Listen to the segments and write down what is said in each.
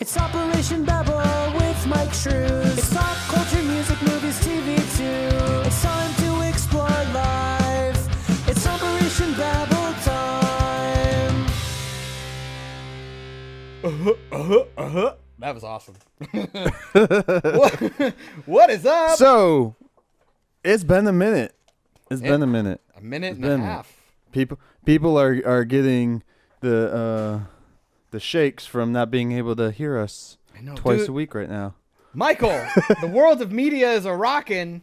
It's Operation Babble with Myke Shrews. It's pop culture, music, movies, TV too. It's time to explore life. It's Operation Babble time. That was awesome. What is up? So, it's been a minute. It's been a minute. A minute and a half. People are getting the shakes from not being able to hear us twice a week right now. Michael, the world of media is a rockin',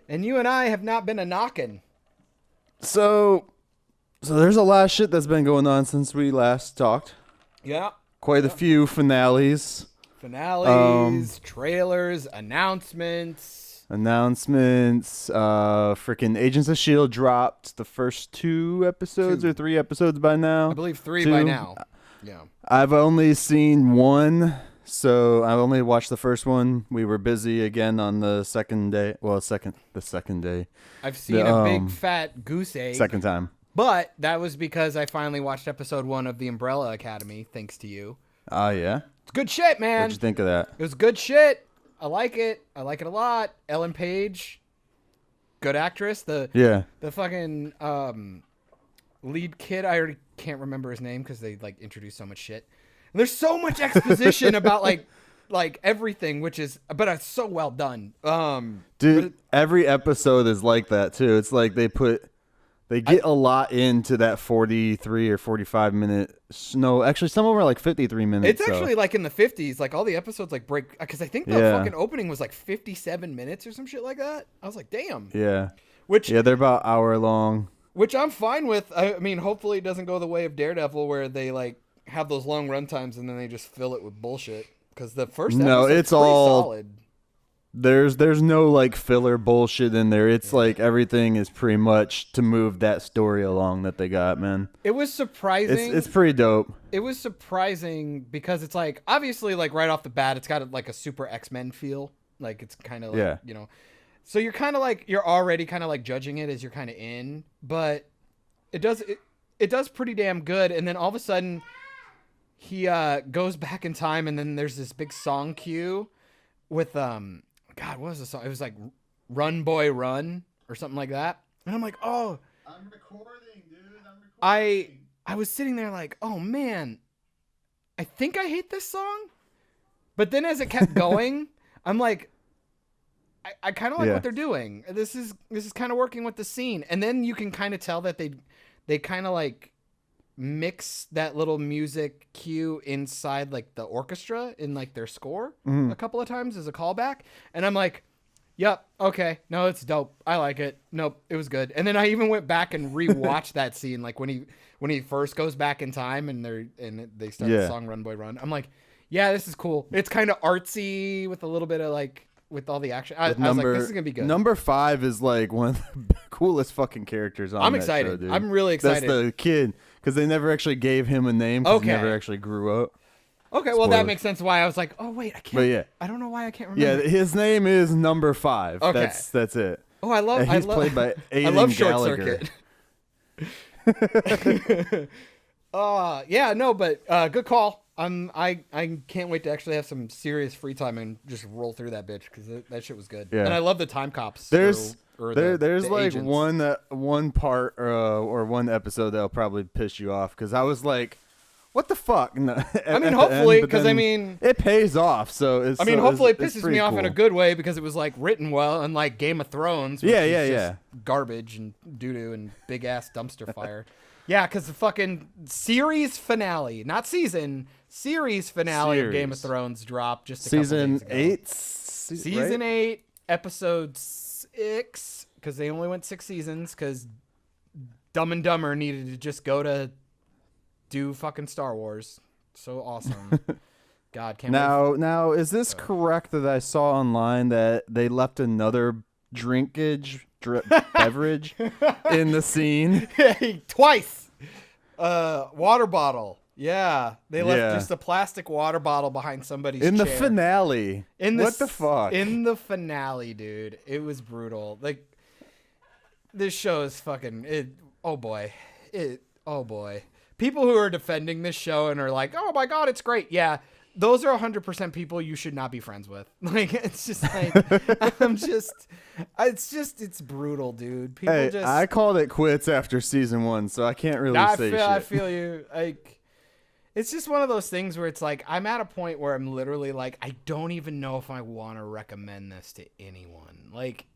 and you and I have not been a knockin'. So there's a lot of shit that's been going on since we last talked. Yeah. Quite a few finales. Trailers, announcements. Freaking Agents of S.H.I.E.L.D. dropped the first 2 episodes or 3 episodes by now. I believe 3 by now. Yeah. I've only seen 1, so I've only watched the first one. We were busy again on the second day. Well, the second day. I've seen a big fat goose egg. Second time. But that was because I finally watched episode 1 of The Umbrella Academy, thanks to you. Oh, yeah? It's good shit, man. What'd you think of that? It was good shit. I like it. I like it a lot. Ellen Page, good actress. The fucking lead kid, I already can't remember his name because they like introduced so much shit. And there's so much exposition about like everything, but it's so well done. Dude, every episode is like that too. It's like they get a lot into that 43 or 45 minute. No, actually, some of them are like 53 minutes. It's actually like in the 50s. Like all the episodes like break because I think the fucking opening was like 57 minutes or some shit like that. I was like, damn. Yeah. They're about hour long. Which I'm fine with. I mean, hopefully it doesn't go the way of Daredevil where they like have those long run times and then they just fill it with bullshit. Because the first episode it's all solid. There's no like filler bullshit in there. It's like everything is pretty much to move that story along that they got, man. It was surprising. It's pretty dope. It was surprising because it's like obviously like right off the bat it's got like a super X-Men feel. Like it's kind of like, you know. So you're kind of like you're already kind of like judging it as you're kind of in, but it does pretty damn good. And then all of a sudden he goes back in time and then there's this big song cue with God, what was the song? It was like Run Boy Run or something like that. And I'm like, oh. I'm recording, dude. I'm recording. I was sitting there like, oh, man. I think I hate this song. But then as it kept going, I'm like, I kind of like what they're doing. This is kind of working with the scene. And then you can kind of tell that they kind of like mix that little music cue inside like the orchestra in like their score a couple of times as a callback, and I'm like, yep, okay, no, it's dope, I like it, nope, it was good. And then I even went back and rewatched that scene, like when he first goes back in time and they start the song Run Boy Run. I'm like, yeah, this is cool. It's kind of artsy with a little bit of like with all the action. I was like, this is gonna be good. Number 5 is like one of the coolest fucking characters on I'm that excited. show, dude. I'm really excited. That's the kid, because they never actually gave him a name. He never actually grew up. Okay, well that makes sense why I was like, oh wait, I can't. But yeah, I don't know why I can't remember. Yeah, his name is Number 5. Okay, that's it. Oh, I love. He's played by Aiden I love Short Gallagher. Circuit. Yeah, no, but good call. I can't wait to actually have some serious free time and just roll through that bitch because that shit was good. Yeah. And I love the time cops. There's the like agents. one part or one episode that'll probably piss you off because I was like, what the fuck? No, I mean, hopefully, because I mean, it pays off. So it's. I mean, hopefully, it pisses me off cool. in a good way because it was like written well, unlike Game of Thrones. Which is just garbage and doo doo and big ass dumpster fire. Yeah, because the fucking series finale, not season, series finale of Game of Thrones dropped just a couple days ago. 8? Season 8, episode 6, because they only went 6 seasons, because Dumb and Dumber needed to just go to do fucking Star Wars. So awesome. God, can't wait. Now, is this correct that I saw online that they left another beverage in the scene? Twice. Water bottle. Yeah, they left just a plastic water bottle behind somebody's chair. In the finale. What the fuck? In the finale, dude. It was brutal. Like, this show is fucking... Oh, boy. People who are defending this show and are like, oh, my God, it's great. Yeah, those are 100% people you should not be friends with. Like, it's just like, it's brutal, dude. People Hey, just. I called it quits after season 1, so I can't really say shit. I feel you. Like, it's just one of those things where it's like, I'm at a point where I'm literally like, I don't even know if I want to recommend this to anyone. Like,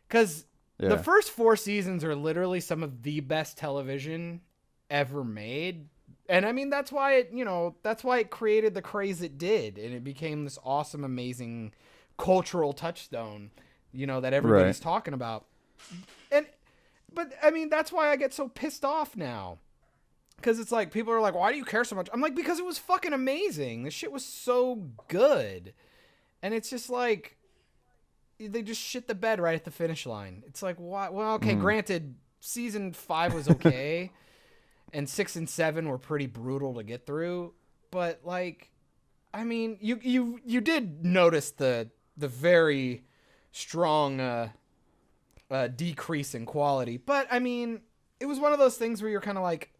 because the first 4 seasons are literally some of the best television ever made. And I mean, that's why it created the craze it did. And it became this awesome, amazing cultural touchstone, that everybody's talking about. But I mean, that's why I get so pissed off now. Because it's like, people are like, why do you care so much? I'm like, because it was fucking amazing. This shit was so good. And it's just like, they just shit the bed right at the finish line. It's like, why? Well, okay, granted, season 5 was okay. And 6 and 7 were pretty brutal to get through. But, like, I mean, you did notice the very strong decrease in quality. But, I mean, it was one of those things where you're kind of like,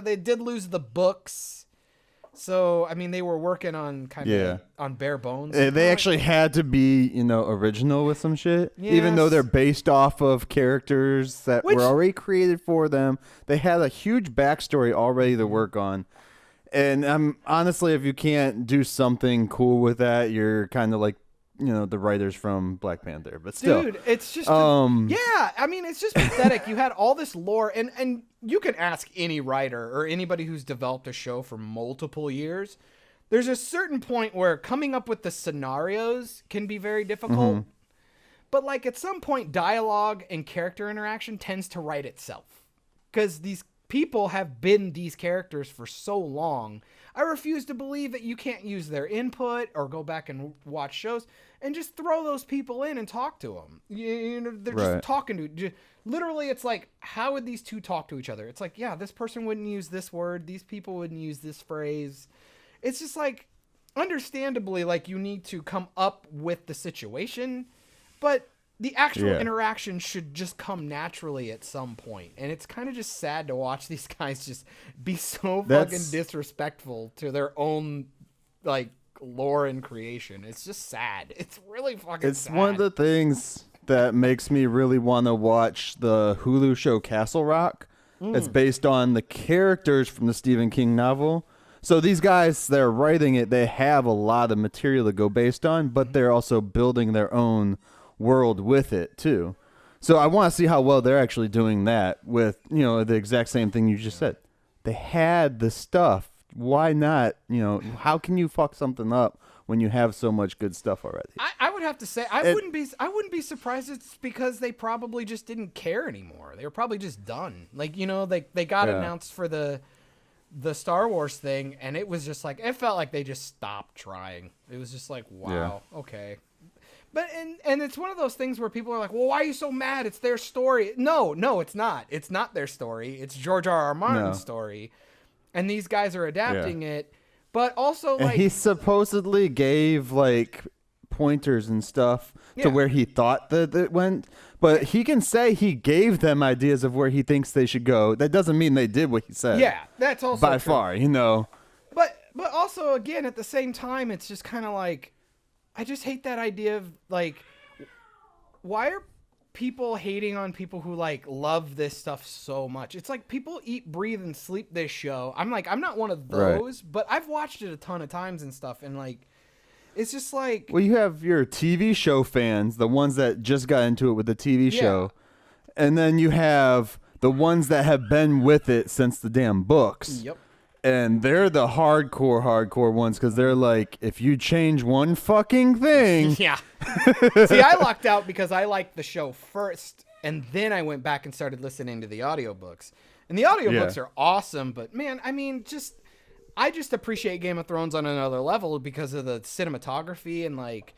they did lose the books. So, I mean, they were working on kind of on bare bones. They actually had to be, original with some shit. Yes. Even though they're based off of characters that were already created for them. They had a huge backstory already to work on. And honestly, if you can't do something cool with that, you're kind of like, the writers from Black Panther. But still. Dude, it's just... I mean, it's just pathetic. You had all this lore, and you can ask any writer or anybody who's developed a show for multiple years. There's a certain point where coming up with the scenarios can be very difficult. Mm-hmm. But, like, at some point, dialogue and character interaction tends to write itself. Because these people have been these characters for so long. I refuse to believe that you can't use their input or go back and watch shows and just throw those people in and talk to them. They're just talking to... Literally, it's like, how would these two talk to each other? It's like, yeah, this person wouldn't use this word. These people wouldn't use this phrase. It's just like, understandably, like, you need to come up with the situation, but the actual interaction should just come naturally at some point. And it's kind of just sad to watch these guys just be so fucking disrespectful to their own, like, lore and creation. It's just sad. It's really fucking sad. It's one of the things that makes me really want to watch the Hulu show Castle Rock. It's based on the characters from the Stephen King novel. So these guys that are writing it, they have a lot of material to go based on, but they're also building their own world with it too. So I want to see how well they're actually doing that with, the exact same thing you just said. They had the stuff. Why not? How can you fuck something up when you have so much good stuff already? I would have to say I wouldn't be surprised. It's because they probably just didn't care anymore. They were probably just done. Like, they got announced for the Star Wars thing, and it was just like, it felt like they just stopped trying. It was just like, wow, okay. But and it's one of those things where people are like, well, why are you so mad? It's their story. No, it's not. It's not their story. It's George R.R. Martin's story. And these guys are adapting it. But also, like... And he supposedly gave, like, pointers and stuff to where he thought that it went. But he can say he gave them ideas of where he thinks they should go. That doesn't mean they did what he said. Yeah, that's also by true. far, But also, again, at the same time, it's just kind of like... I just hate that idea of, like... Why are people hating on people who, like, love this stuff so much? It's like, people eat, breathe, and sleep this show. I'm like, I'm not one of those, but I've watched it a ton of times and stuff, and, like, it's just like... Well, you have your TV show fans, the ones that just got into it with the TV show, and then you have the ones that have been with it since the damn books. Yep. And they're the hardcore ones, because they're like, if you change one fucking thing... Yeah. See, I lucked out because I liked the show first, and then I went back and started listening to the audiobooks. And the audiobooks are awesome, but man, I mean, I just appreciate Game of Thrones on another level because of the cinematography and like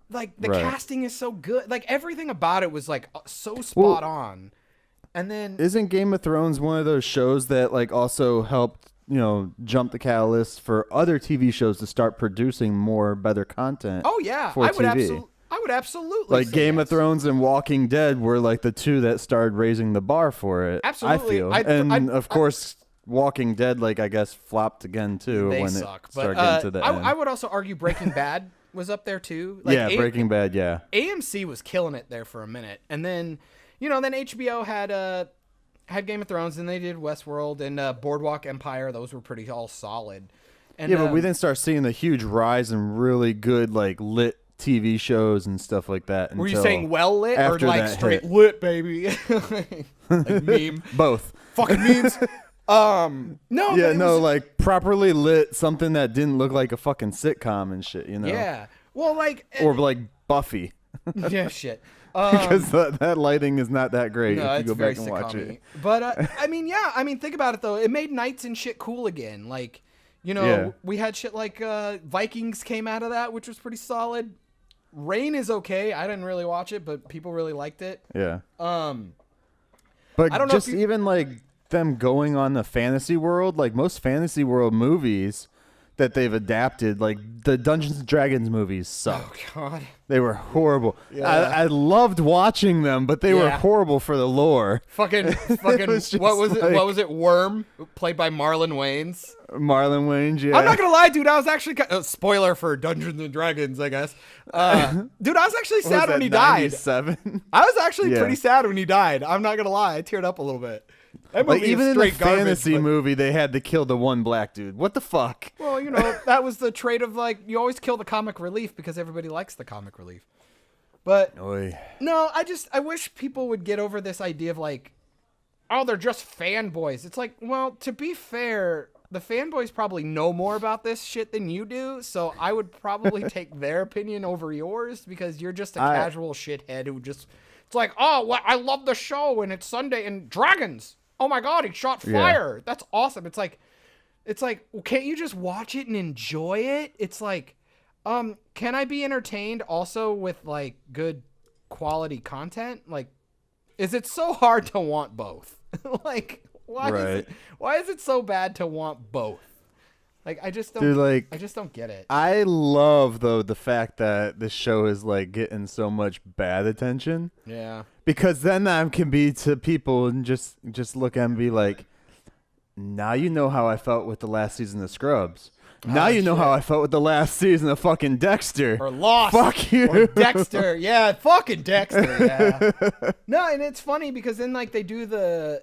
the casting is so good. Like, everything about it was like so spot on. And then... Isn't Game of Thrones one of those shows that like also helped jump the catalyst for other TV shows to start producing better content? Oh yeah, for TV. I would absolutely like Game of Thrones and Walking Dead were like the two that started raising the bar for it. Absolutely, I feel, of course, Walking Dead, like, I guess, flopped again, too. They when suck. It started But getting to the end. I would also argue Breaking Bad was up there, too. Like, yeah, Breaking Bad, yeah. AMC was killing it there for a minute. And then, then HBO had Game of Thrones, and they did Westworld and Boardwalk Empire. Those were pretty all solid. And, yeah, but we didn't start seeing the huge rise in really good, like, lit TV shows and stuff like that. Were you saying well lit or like straight hit. lit, baby? Like meme. Both. Fucking memes. No. Yeah, but no, like properly lit, something that didn't look like a fucking sitcom and shit, Yeah. Well, like. Or like Buffy. Yeah, shit. Because that lighting is not that great No, if you it's go very back and watch sitcom-y. it. But think about it though. It made nights and shit cool again. Like, we had shit like Vikings came out of that, which was pretty solid. Rain is okay. I didn't really watch it, but people really liked it. Yeah. But I don't know, just even like them going on the fantasy world, like most fantasy world movies that they've adapted, like the Dungeons and Dragons movies suck. Oh God, they were horrible. Yeah. I loved watching them, but they were horrible for the lore. Fucking. What was it? What was it? Worm, played by Marlon Wayans. Marlon Wayans, yeah. I'm not gonna lie, dude. I was actually spoiler for Dungeons and Dragons, I guess. Dude, I was actually sad when he died. 97? I was actually pretty sad when he died. I'm not gonna lie. I teared up a little bit. That movie like even is in the straight garbage, fantasy movie, they had to kill the one black dude. What the fuck? Well, that was the trait of like you always kill the comic relief because everybody likes the comic relief. But no, I wish people would get over this idea of like, oh, they're just fanboys. It's like, well, to be fair, the fanboys probably know more about this shit than you do, so I would probably take their opinion over yours because you're just a casual shithead who just, it's like, oh, well, I love the show and it's Sunday and dragons. Oh my God, he shot fire. Yeah. That's awesome. It's like, well, can't you just watch it and enjoy it? It's like, can I be entertained also with like good quality content? Like, is it so hard to want both? Like, why is it so bad to want both? Like, I just don't. Dude, like, I just don't get it. I love though the fact that the show is like getting so much bad attention. Yeah. Because then I can be to people and just look at and be like, now you know how I felt with the last season of Scrubs. Now you know how I felt with the last season of fucking Dexter. Or Lost. Fuck you. Or Dexter. Yeah, fucking Dexter. Yeah. No, and it's funny because then like they do the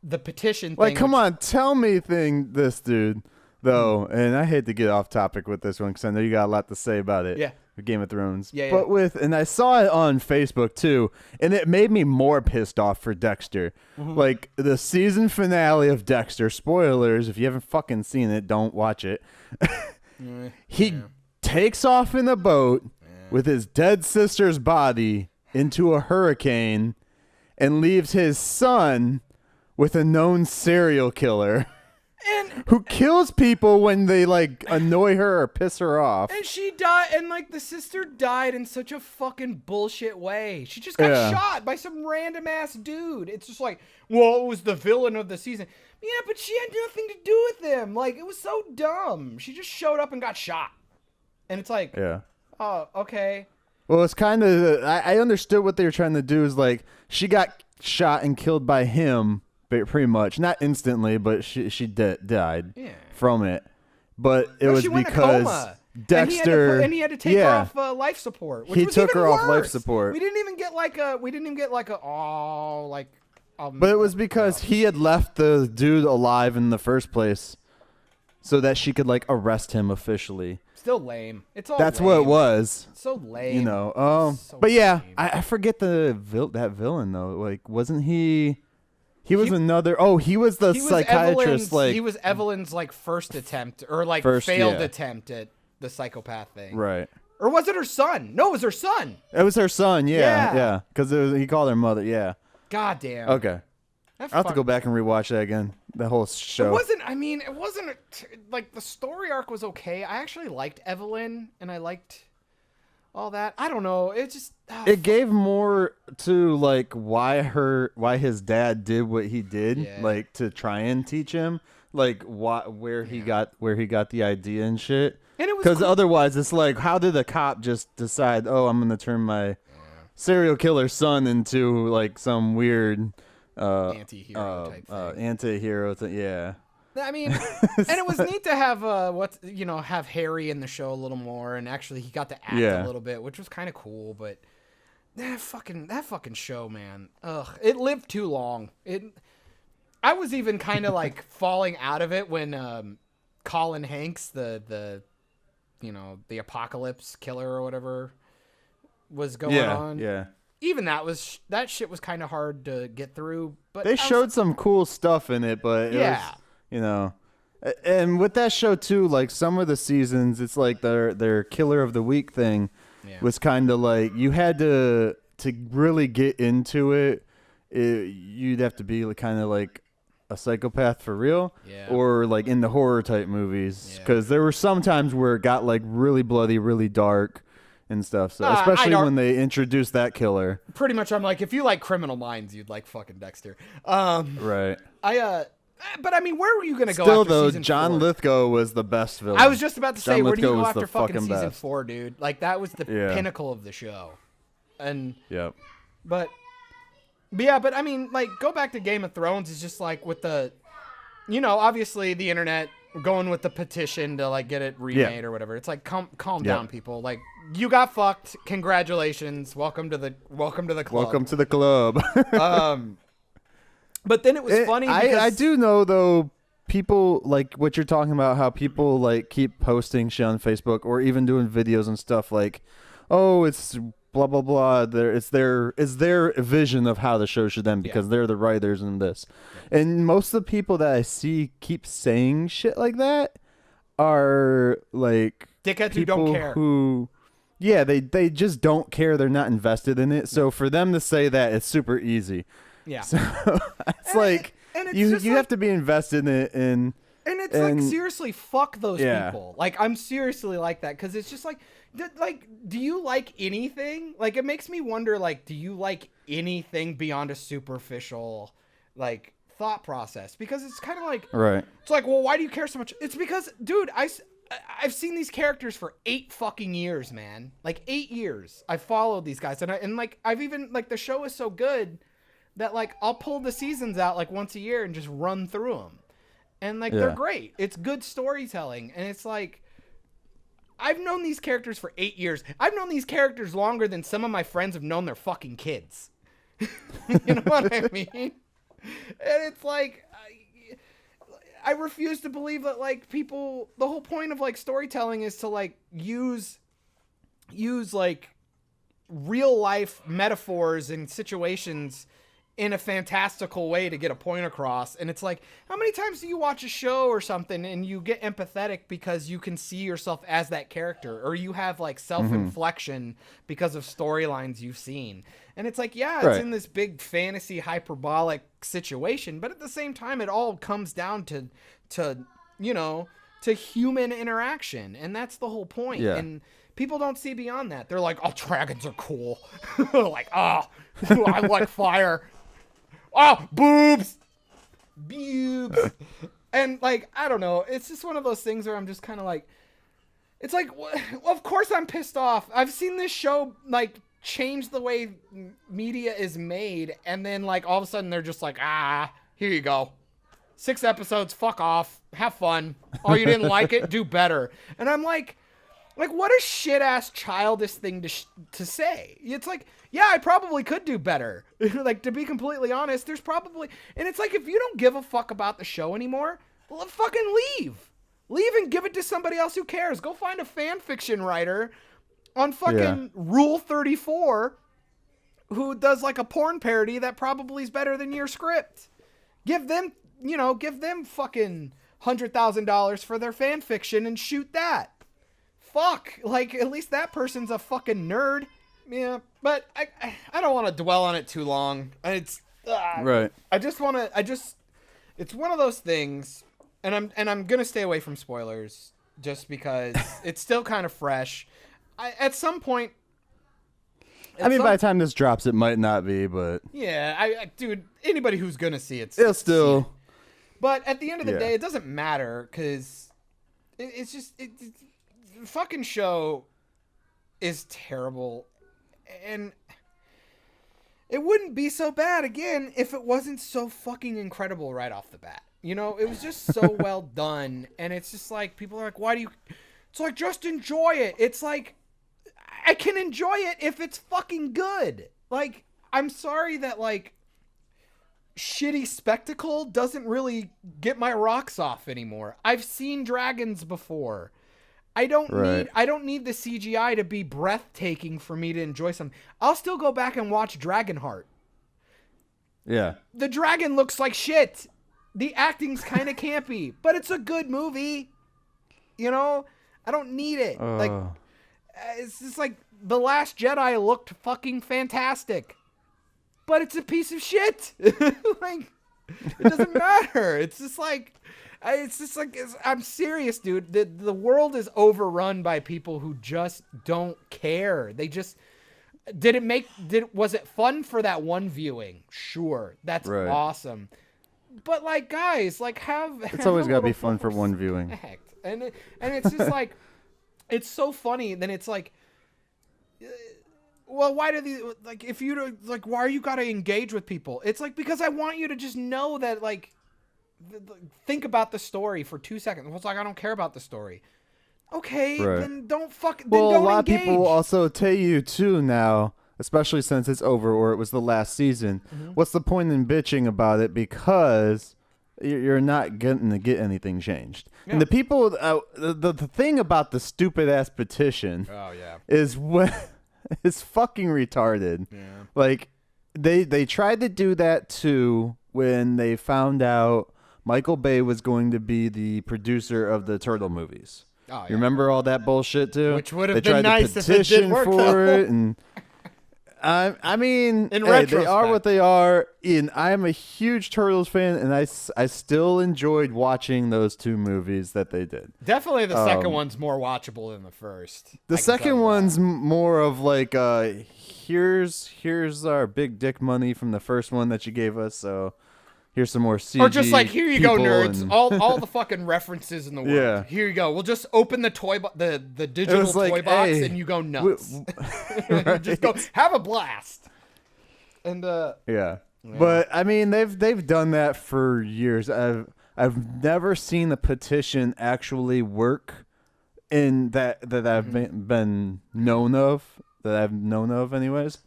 petition thing. Like, come on, tell me this, dude. Though, and I hate to get off topic with this one because I know you got a lot to say about it. Yeah. Game of Thrones. Yeah, but and I saw it on Facebook too, and it made me more pissed off for Dexter. Mm-hmm. Like the season finale of Dexter, spoilers, if you haven't fucking seen it, don't watch it. He takes off in a boat with his dead sister's body into a hurricane and leaves his son with a known serial killer. Who kills people when they like annoy her or piss her off. And she died, and like the sister died in such a fucking bullshit way. She just got shot by some random ass dude. It's just like, well, it was the villain of the season. Yeah, but she had nothing to do with him. Like, it was so dumb. She just showed up and got shot. And it's like, oh, okay. Well, it's kind of, I understood what they were trying to do is like, she got shot and killed by him. Pretty much, not instantly, but she died from it. But it was because Dexter and he had to take her off life support. Which he was took even her worse. off life support. We didn't even get like a But it was because he had left the dude alive in the first place, so that she could like arrest him officially. Still lame. It's all. That's lame. what it was. It's so lame. You know. So but yeah, lame. I forget that villain though. Like, wasn't he? He was another. Oh, he was the psychiatrist. He was Evelyn's like first attempt or like failed attempt at the psychopath thing. Right. Or was it her son? No, it was her son. It was her son. Yeah. Because he called her mother. Yeah. God damn. Okay. I'll have to go back and rewatch that again. The whole show. It wasn't like the story arc was okay. I actually liked Evelyn and I liked all that. I don't know. It just it gave more to like why his dad did what he did, like to try and teach him like where he got the idea and shit. And it was because otherwise it's like, how did a cop just decide, oh, I'm gonna turn my serial killer son into like some weird anti-hero type thing. Anti-hero thing. Yeah. I mean, and it was neat to have have Harry in the show a little more, and actually he got to act a little bit, which was kind of cool. But that fucking show, man, it lived too long. I was even kind of like falling out of it when Colin Hanks, the apocalypse killer or whatever, was going on. Yeah. Even that shit was kind of hard to get through. But they showed some cool stuff in it, but it was, and with that show too, like some of the seasons, it's like their killer of the week thing was kind of like you had to really get into it. You'd have to be kind of like a psychopath for real, or like in the horror type movies, because there were some times where it got like really bloody, really dark and stuff. So especially when they introduced that killer. Pretty much, I'm like, if you like Criminal Minds, you'd like fucking Dexter. Right. But I mean, where were you gonna go? Still after though, season John 4? Lithgow was the best villain. I was just about to say, where do you go after fucking season best. 4, dude? Like that was the pinnacle of the show. And but I mean, like, go back to Game of Thrones is just like with the, obviously the internet going with the petition to like get it remade or whatever. It's like calm down, people. Like, you got fucked. Congratulations. Welcome to the club. Welcome to the club. But then it was funny. Because I do know though, people like what you're talking about. How people like keep posting shit on Facebook or even doing videos and stuff like, oh, it's blah blah blah. It's their vision of how the show should end because they're the writers in this. And most of the people that I see keep saying shit like that are like dickheads who don't care. They just don't care. They're not invested in it. So for them to say that, it's super easy. Yeah. So it's you have to be invested in it. And it's like, seriously, fuck those people. Like, I'm seriously like that because it's just like, do you like anything? Like, it makes me wonder, like, do you like anything beyond a superficial, like, thought process? Because it's kind of like, it's like, well, why do you care so much? It's because, dude, I've seen these characters for 8 fucking years, man. Like, 8 years. I followed these guys. And like, I've even, like, the show is so good that, like, I'll pull the seasons out, like, once a year and just run through them. And, like, they're great. It's good storytelling. And it's like, I've known these characters for 8 years. I've known these characters longer than some of my friends have known their fucking kids. You know what I mean? And it's like, I refuse to believe that, like, people, the whole point of, like, storytelling is to, like, use like, real life metaphors and situations in a fantastical way to get a point across. And it's like, how many times do you watch a show or something and you get empathetic because you can see yourself as that character, or you have like self-inflection because of storylines you've seen? And it's like, it's in this big fantasy hyperbolic situation, but at the same time, it all comes down to human interaction. And that's the whole point. Yeah. And people don't see beyond that. They're like, oh, dragons are cool. Like, I like fire. Oh, boobs. And, like, I don't know. It's just one of those things where I'm just kind of like, it's like, of course I'm pissed off. I've seen this show, like, change the way media is made. And then, like, all of a sudden they're just like, here you go. 6 episodes, fuck off. Have fun. Oh, you didn't like it? Do better. And I'm like, what a shit-ass childish thing to say. It's like, yeah, I probably could do better. Like, to be completely honest, there's probably... And it's like, if you don't give a fuck about the show anymore, well, fucking leave. Leave and give it to somebody else who cares. Go find a fan fiction writer on fucking Rule 34 who does, like, a porn parody that probably is better than your script. Give them fucking $100,000 for their fan fiction and shoot that. Fuck, like, at least that person's a fucking nerd. Yeah, but I don't want to dwell on it too long. It's right. It's one of those things, and I'm gonna stay away from spoilers just because it's still kind of fresh. At some point, by the time this drops, it might not be, but yeah, dude, anybody who's gonna see it, it'll still. See it. But at the end of the day, it doesn't matter because it's just the fucking show is terrible. And it wouldn't be so bad, again, if it wasn't so fucking incredible right off the bat. You know, it was just so well done. And it's just like, people are like, why do you... It's like, just enjoy it. It's like, I can enjoy it if it's fucking good. Like, I'm sorry that, like, shitty spectacle doesn't really get my rocks off anymore. I've seen dragons before. I don't need the CGI to be breathtaking for me to enjoy something. I'll still go back and watch Dragonheart. Yeah. The dragon looks like shit. The acting's kind of campy, but it's a good movie. You know, I don't need it. Like, it's just like The Last Jedi looked fucking fantastic, but it's a piece of shit. Like, it doesn't matter. It's just like, I'm serious, dude. The world is overrun by people who just don't care. They just, was it fun for that one viewing? Sure. That's awesome. But like, guys, like it's always got to be fun for one viewing. And it's just like, it's so funny. And then it's like, well, why do these, like, if you, like, why are you got to engage with people? It's like, because I want you to just know that, like, think about the story for 2 seconds. It's like, I don't care about the story. Okay, then don't Well, don't a lot engage. of people will also tell you too now, especially since it's over or it was the last season. What's the point in bitching about it? Because you're not going to get anything changed. Yeah. And the people, the thing about the stupid ass petition, is when it's fucking retarded. Yeah. Like they tried to do that too when they found out Michael Bay was going to be the producer of the Turtle movies. Oh, yeah. You remember all that bullshit too? Which would have been nice if it did work, for it, and I mean, they are what they are. And I'm a huge Turtles fan, and I still enjoyed watching those two movies that they did. Definitely, the second one's more watchable than the first. The second one's more of like, here's our big dick money from the first one that you gave us, so. Here's some more CG. Or just like, here you go, nerds. All the fucking references in the world. Yeah. Here you go. We'll just open the the digital toy box, and you go nuts. Just go have a blast. And yeah. But I mean, they've done that for years. I've never seen a petition actually work in that I've been known of. That I've known of, anyways.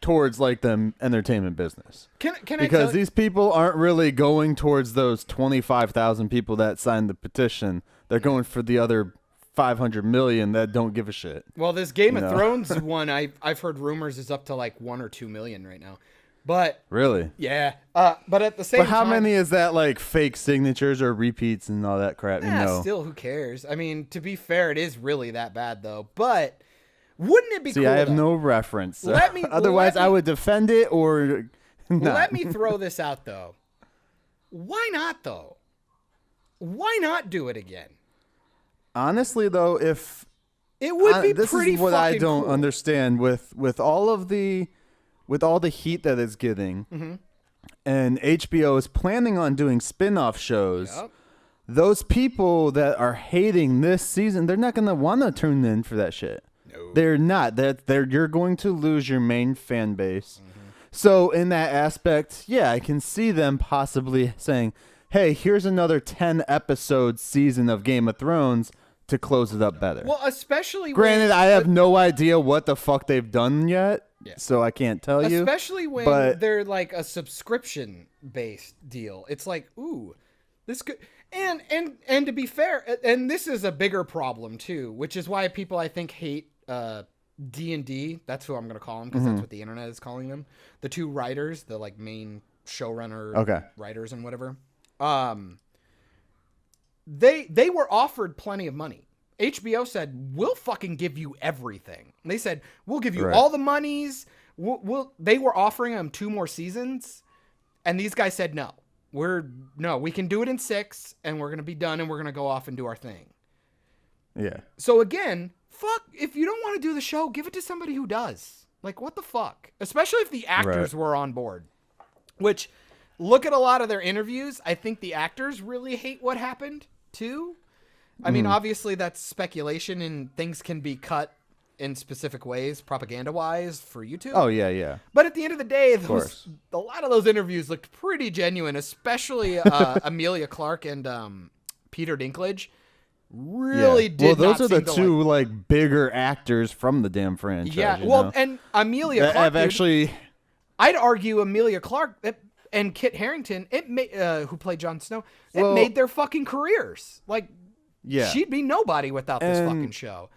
Towards like the entertainment business, because these people aren't really going towards those 25,000 people that signed the petition. They're going for the other 500 million that don't give a shit. Well, this Game of Thrones one, I've heard rumors is up to like 1 or 2 million right now. But really, yeah. But at the same time, how many is that like fake signatures or repeats and all that crap? Still, who cares? I mean, to be fair, it is really that bad though. But wouldn't it be cool? See, I have no reference. Otherwise, I would defend it or not. Let me throw this out, though. Why not, though? Why not do it again? Honestly, though, if it would be this pretty is what I don't cool. understand with all the heat that it's getting, and HBO is planning on doing spin-off shows. Yep. Those people that are hating this season, they're not going to want to tune in for that shit. No. They're not. You're going to lose your main fan base. So in that aspect, yeah, I can see them possibly saying, hey, here's another 10-episode season of Game of Thrones to close it up better. Well, especially granted, I have no idea what the fuck they've done yet, so I can't tell you. Especially when they're like a subscription-based deal. It's like, ooh, this could... And to be fair, and this is a bigger problem too, which is why people I think hate D&D. That's who I'm going to call them because that's what the internet is calling them. The two writers, the like main showrunner writers and whatever. They were offered plenty of money. HBO said, we'll fucking give you everything. And they said, we'll give you all the monies. They were offering them 2 more seasons. And these guys said, no, we can do it in 6 and we're going to be done and we're going to go off and do our thing. Yeah. So again, fuck, if you don't want to do the show, give it to somebody who does. Like, what the fuck? Especially if the actors were on board. Which, look at a lot of their interviews. I think the actors really hate what happened, too. I mean, obviously, that's speculation and things can be cut in specific ways, propaganda-wise, for YouTube. Oh, yeah. But at the end of the day, a lot of those interviews looked pretty genuine, especially Amelia Clark and Peter Dinklage. Really did. Well, those not are the seem two like bigger actors from the damn franchise. Yeah. you Well, know? and Amelia Clark. I've actually. I'd argue Amelia Clark and Kit Harington, who played Jon Snow, made their fucking careers. Like, she'd be nobody without this fucking show.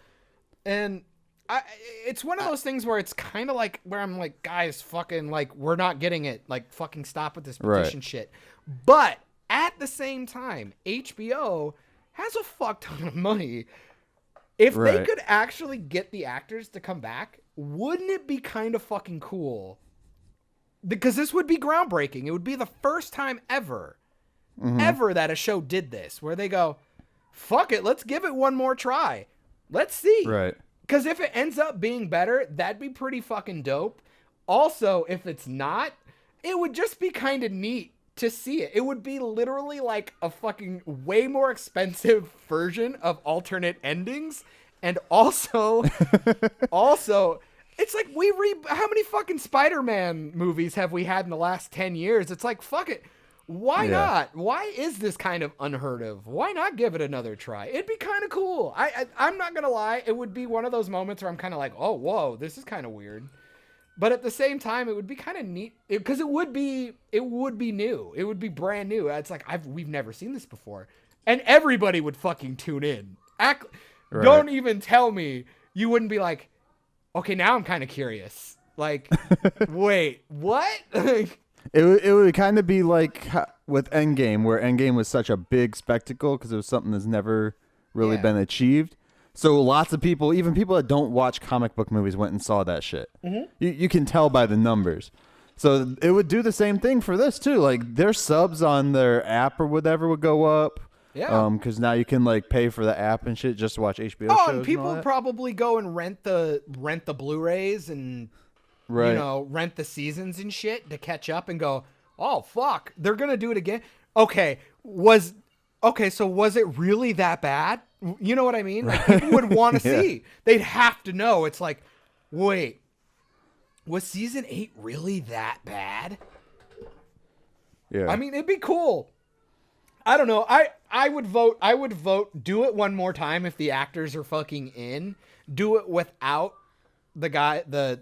And it's one of those things where it's kind of like where I'm like, guys, fucking like, we're not getting it. Like, fucking stop with this petition shit. But at the same time, HBO has a fuck ton of money. If they could actually get the actors to come back, wouldn't it be kind of fucking cool? Because this would be groundbreaking. It would be the first time ever that a show did this, where they go, fuck it, let's give it one more try. Let's see. Right. Because if it ends up being better, that'd be pretty fucking dope. Also, if it's not, it would just be kind of neat to see it. It would be literally like a fucking way more expensive version of alternate endings. And also, it's like how many fucking Spider-Man movies have we had in the last 10 years? It's like, fuck it. Why not? Why is this kind of unheard of? Why not give it another try? It'd be kind of cool. I'm not going to lie. It would be one of those moments where I'm kind of like, oh, whoa, this is kind of weird. But at the same time, it would be kind of neat because it would be new. It would be brand new. It's like, we've never seen this before. And everybody would fucking tune in. Don't even tell me you wouldn't be like, okay, now I'm kind of curious. Like, wait, what? It would kind of be like with Endgame, where Endgame was such a big spectacle because it was something that's never really been achieved. So lots of people, even people that don't watch comic book movies, went and saw that shit. You can tell by the numbers. So it would do the same thing for this too. Like their subs on their app or whatever would go up. Yeah. Because now you can like pay for the app and shit just to watch HBO shows. And people probably go and rent the Blu-rays and rent the seasons and shit to catch up and go, oh fuck, they're gonna do it again. Okay, so was it really that bad? You know what I mean? Like people would want to see. They'd have to know. It's like, wait, was season 8 really that bad? Yeah. I mean, it'd be cool. I don't know. I would vote do it one more time if the actors are fucking in. Do it without the guy, the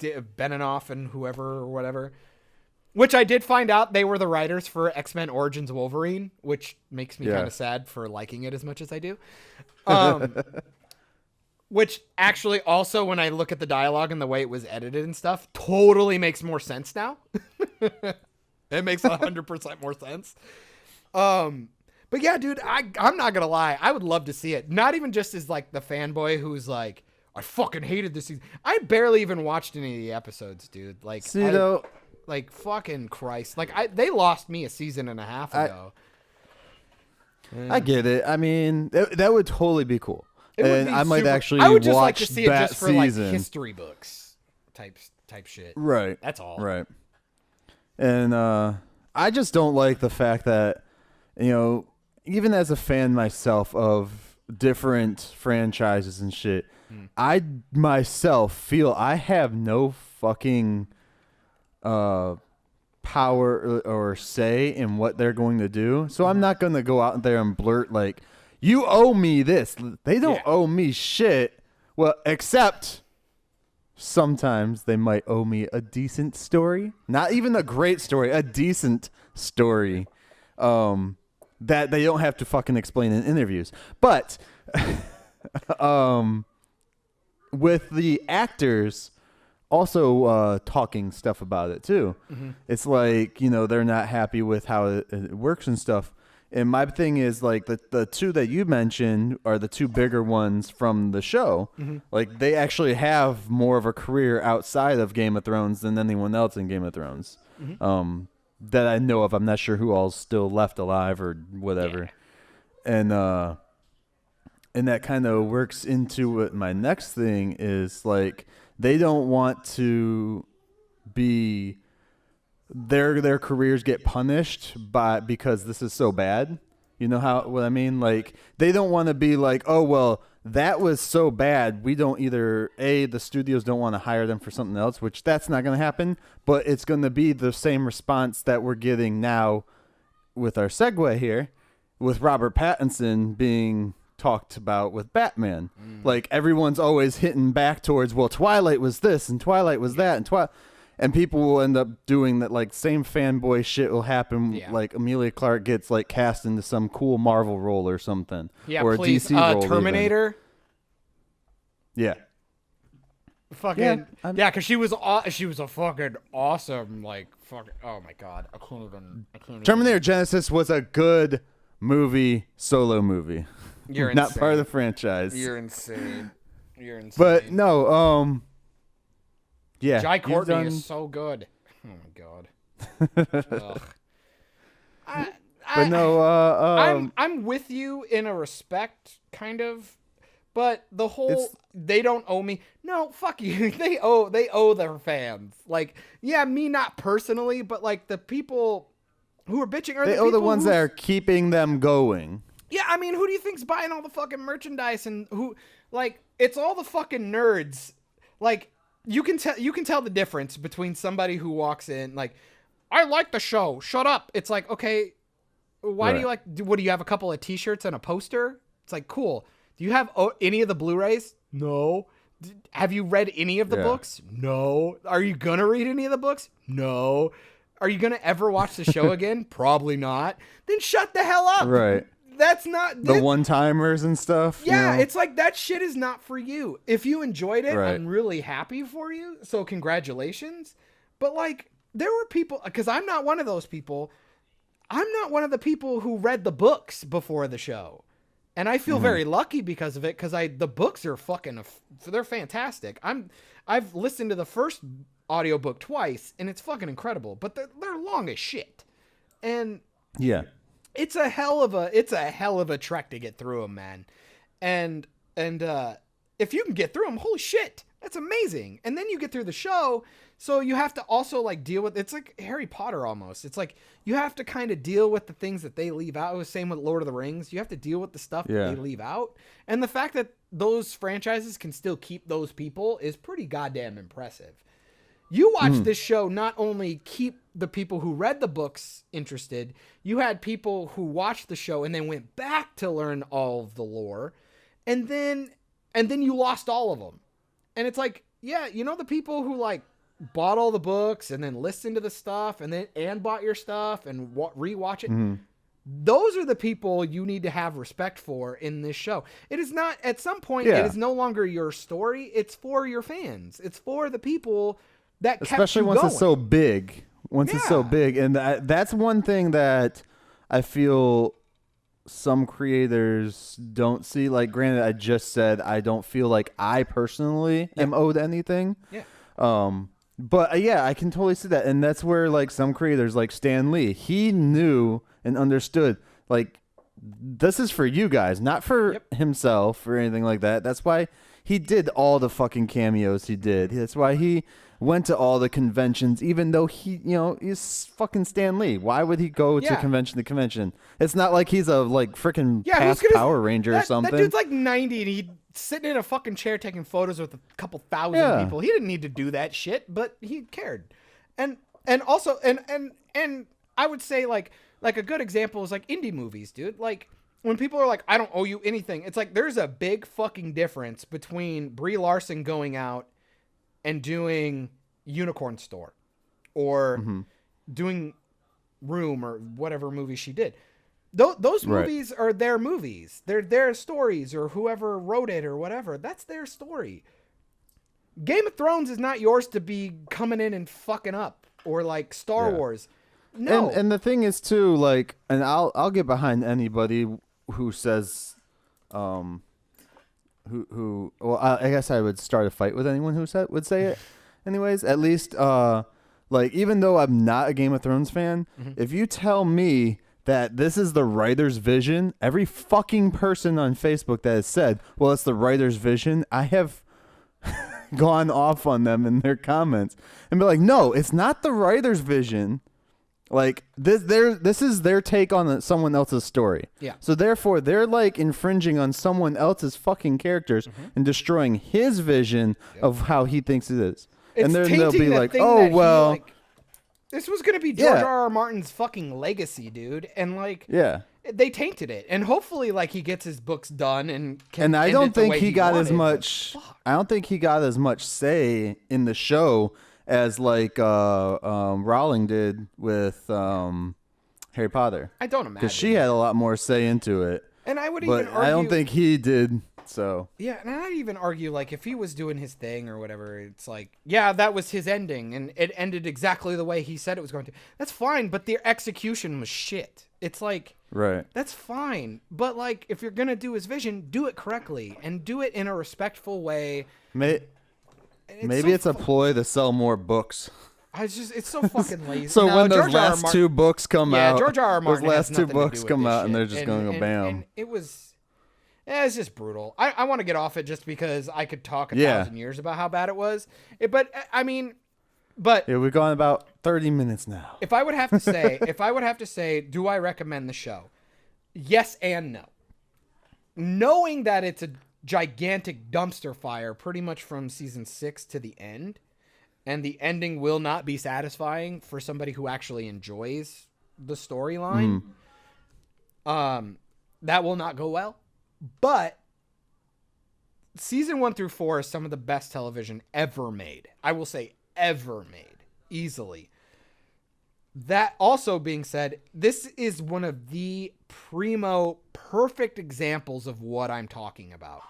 Benioff and whoever or whatever. Which I did find out they were the writers for X-Men Origins Wolverine, which makes me kind of sad for liking it as much as I do. Which actually also, when I look at the dialogue and the way it was edited and stuff, totally makes more sense now. It makes 100% more sense. But yeah, dude, I'm not going to lie. I would love to see it. Not even just as like the fanboy who's like, I fucking hated this season. I barely even watched any of the episodes, dude. Like, like fucking Christ. Like they lost me a season and a half ago. I get it. I mean, that would totally be cool. And I might actually I would just watch like to see it just for season. like history books type shit. Right. That's all. Right. And I just don't like the fact that, even as a fan myself of different franchises and shit, I myself feel I have no fucking power or say in what they're going to do. So I'm not going to go out there and blurt like, you owe me this. They don't owe me shit. Well, except sometimes they might owe me a decent story. Not even a great story, a decent story. That they don't have to fucking explain in interviews. But with the actors also talking stuff about it too. It's like, they're not happy with how it works and stuff. And my thing is like the two that you mentioned are the two bigger ones from the show. Like they actually have more of a career outside of Game of Thrones than anyone else in Game of Thrones. That I know of. I'm not sure who all's still left alive or whatever. Yeah. And that kind of works into what my next thing is. Like they don't want to be their careers get punished because this is so bad. You know what I mean? Like they don't want to be like, oh well, that was so bad. We don't either the studios don't want to hire them for something else, which that's not going to happen. But it's going to be the same response that we're getting now with our segue here, with Robert Pattinson being talked about with Batman. Like everyone's always hitting back towards, well, Twilight was this and Twilight was that, and people will end up doing that. Like same fanboy shit will happen. Yeah. Like Emilia Clarke gets like cast into some cool Marvel role or something. Yeah, or please. a DC role. Terminator. Even. Yeah. Fucking Yeah, because she was a fucking awesome, like fucking. Oh my god, I can't even. Terminator Genesis was a good movie, solo movie. You're not insane. part of the franchise. You're insane. You're insane. But no, yeah. Jai you've Courtney done- is so good. Oh my god. Ugh. But no, I'm with you in a respect, kind of, but the whole they don't owe me. No, fuck you. They owe their fans. Like, yeah, me not personally, but like the people who are bitching are they the owe the people ones that are keeping them going. Yeah, I mean, who do you think's buying all the fucking merchandise and who, like, it's all the fucking nerds. Like, you can tell the difference between somebody who walks in like, I like the show. Shut up. It's like, okay, why do you like? What do you have? A couple of T-shirts and a poster? It's like, cool. Do you have any of the Blu-rays? No. Have you read any of the books? No. Are you gonna read any of the books? No. Are you gonna ever watch the show again? Probably not. Then shut the hell up. Right. That's not The one-timers and stuff. Yeah, you know? it's like that shit is not for you. If you enjoyed it, Right. I'm really happy for you. So congratulations. But like, there were people, because I'm not one of those people. I'm not one of the people who read the books before the show. And I feel very lucky because of it, because the books are they're fantastic. I've listened to the first audiobook twice, and it's fucking incredible. But they're long as shit. And Yeah. it's a hell of a trek to get through them, man. And if you can get through them, holy shit, that's amazing. And then you get through the show, so you have to also like deal with, it's like Harry Potter almost. It's like you have to kind of deal with the things that they leave out. It was the same with Lord of the Rings. You have to deal with the stuff that they leave out. And the fact that those franchises can still keep those people is pretty goddamn impressive. You watch this show not only keep the people who read the books interested, you had people who watched the show and then went back to learn all of the lore, and then you lost all of them. And it's like, yeah, you know, the people who like bought all the books and then listened to the stuff and bought your stuff and rewatch it. Those are the people you need to have respect for in this show. It is not, at some point, it is no longer your story. It's for your fans. It's for the people that kept Especially you once going. it's so big. It's so big. And that's one thing that I feel some creators don't see. Like, granted, I just said I don't feel like I personally am owed anything. Yeah. But yeah, I can totally see that. And that's where like some creators like Stan Lee, he knew and understood like this is for you guys, not for himself or anything like that. That's why he did all the fucking cameos he did. That's why he went to all the conventions, even though he, you know, he's fucking Stan Lee. Why would he go to convention to convention? It's not like he's a like freaking past Power Ranger or something. That dude's like 90 and he's sitting in a fucking chair taking photos with a couple thousand people. He didn't need to do that shit, but he cared. And also and I would say like a good example is like indie movies, dude. Like when people are like, I don't owe you anything. It's like there's a big fucking difference between Brie Larson going out and doing Unicorn Store or doing Room or whatever movie she did. Those movies are their movies. They're their stories, or whoever wrote it or whatever. That's their story. Game of Thrones is not yours to be coming in and fucking up, or like Star Wars. No. And the thing is too, like, and I'll get behind anybody who says, well, I guess I would start a fight with anyone who would say it. Anyways, at least, like, even though I'm not a Game of Thrones fan, if you tell me that this is the writer's vision, every fucking person on Facebook that has said, well, it's the writer's vision, I have gone off on them in their comments and be like, no, it's not the writer's vision. Like this is their take on someone else's story. Yeah. So therefore, they're like infringing on someone else's fucking characters and destroying his vision of how he thinks it is. It's and then they'll tainting be the like, thing "Oh that he, well, like, this was gonna be George Yeah. R.R. Martin's fucking legacy, dude." And like, yeah." they tainted it. And hopefully, like, he gets his books done and can. And I end don't it the think way he got as wanted, but much. fuck. I don't think he got as much say in the show as like Rowling did with Harry Potter, I don't imagine. because she had a lot more say into it. And I would But even argue. I don't think he did. So Yeah, and I'd even argue, like, if he was doing his thing or whatever, it's like, yeah, that was his ending, and it ended exactly the way he said it was going to. That's fine, but the execution was shit. It's like, right. that's fine, but, like, if you're gonna do his vision, do it correctly, and do it in a respectful way. Maybe so it's a ploy to sell more books. It's so fucking lazy. So No, when those George R. R. last Martin- two books come yeah, out, George R. R. Martin those has last two nothing to books do with come this out, and they're shit. just going to go bam. And it was. Yeah, it's just brutal. I want to get off it just because I could talk a Yeah. 1,000 years about how bad it was. But Yeah, we've gone about 30 minutes now. if I would have to say, do I recommend the show? Yes and no. Knowing that it's a gigantic dumpster fire pretty much from season 6 to the end, and the ending will not be satisfying for somebody who actually enjoys the storyline. That will not go well. But season 1 through 4 is some of the best television ever made. I will say ever made, easily. That also being said, this is one of the primo perfect examples of what I'm talking about.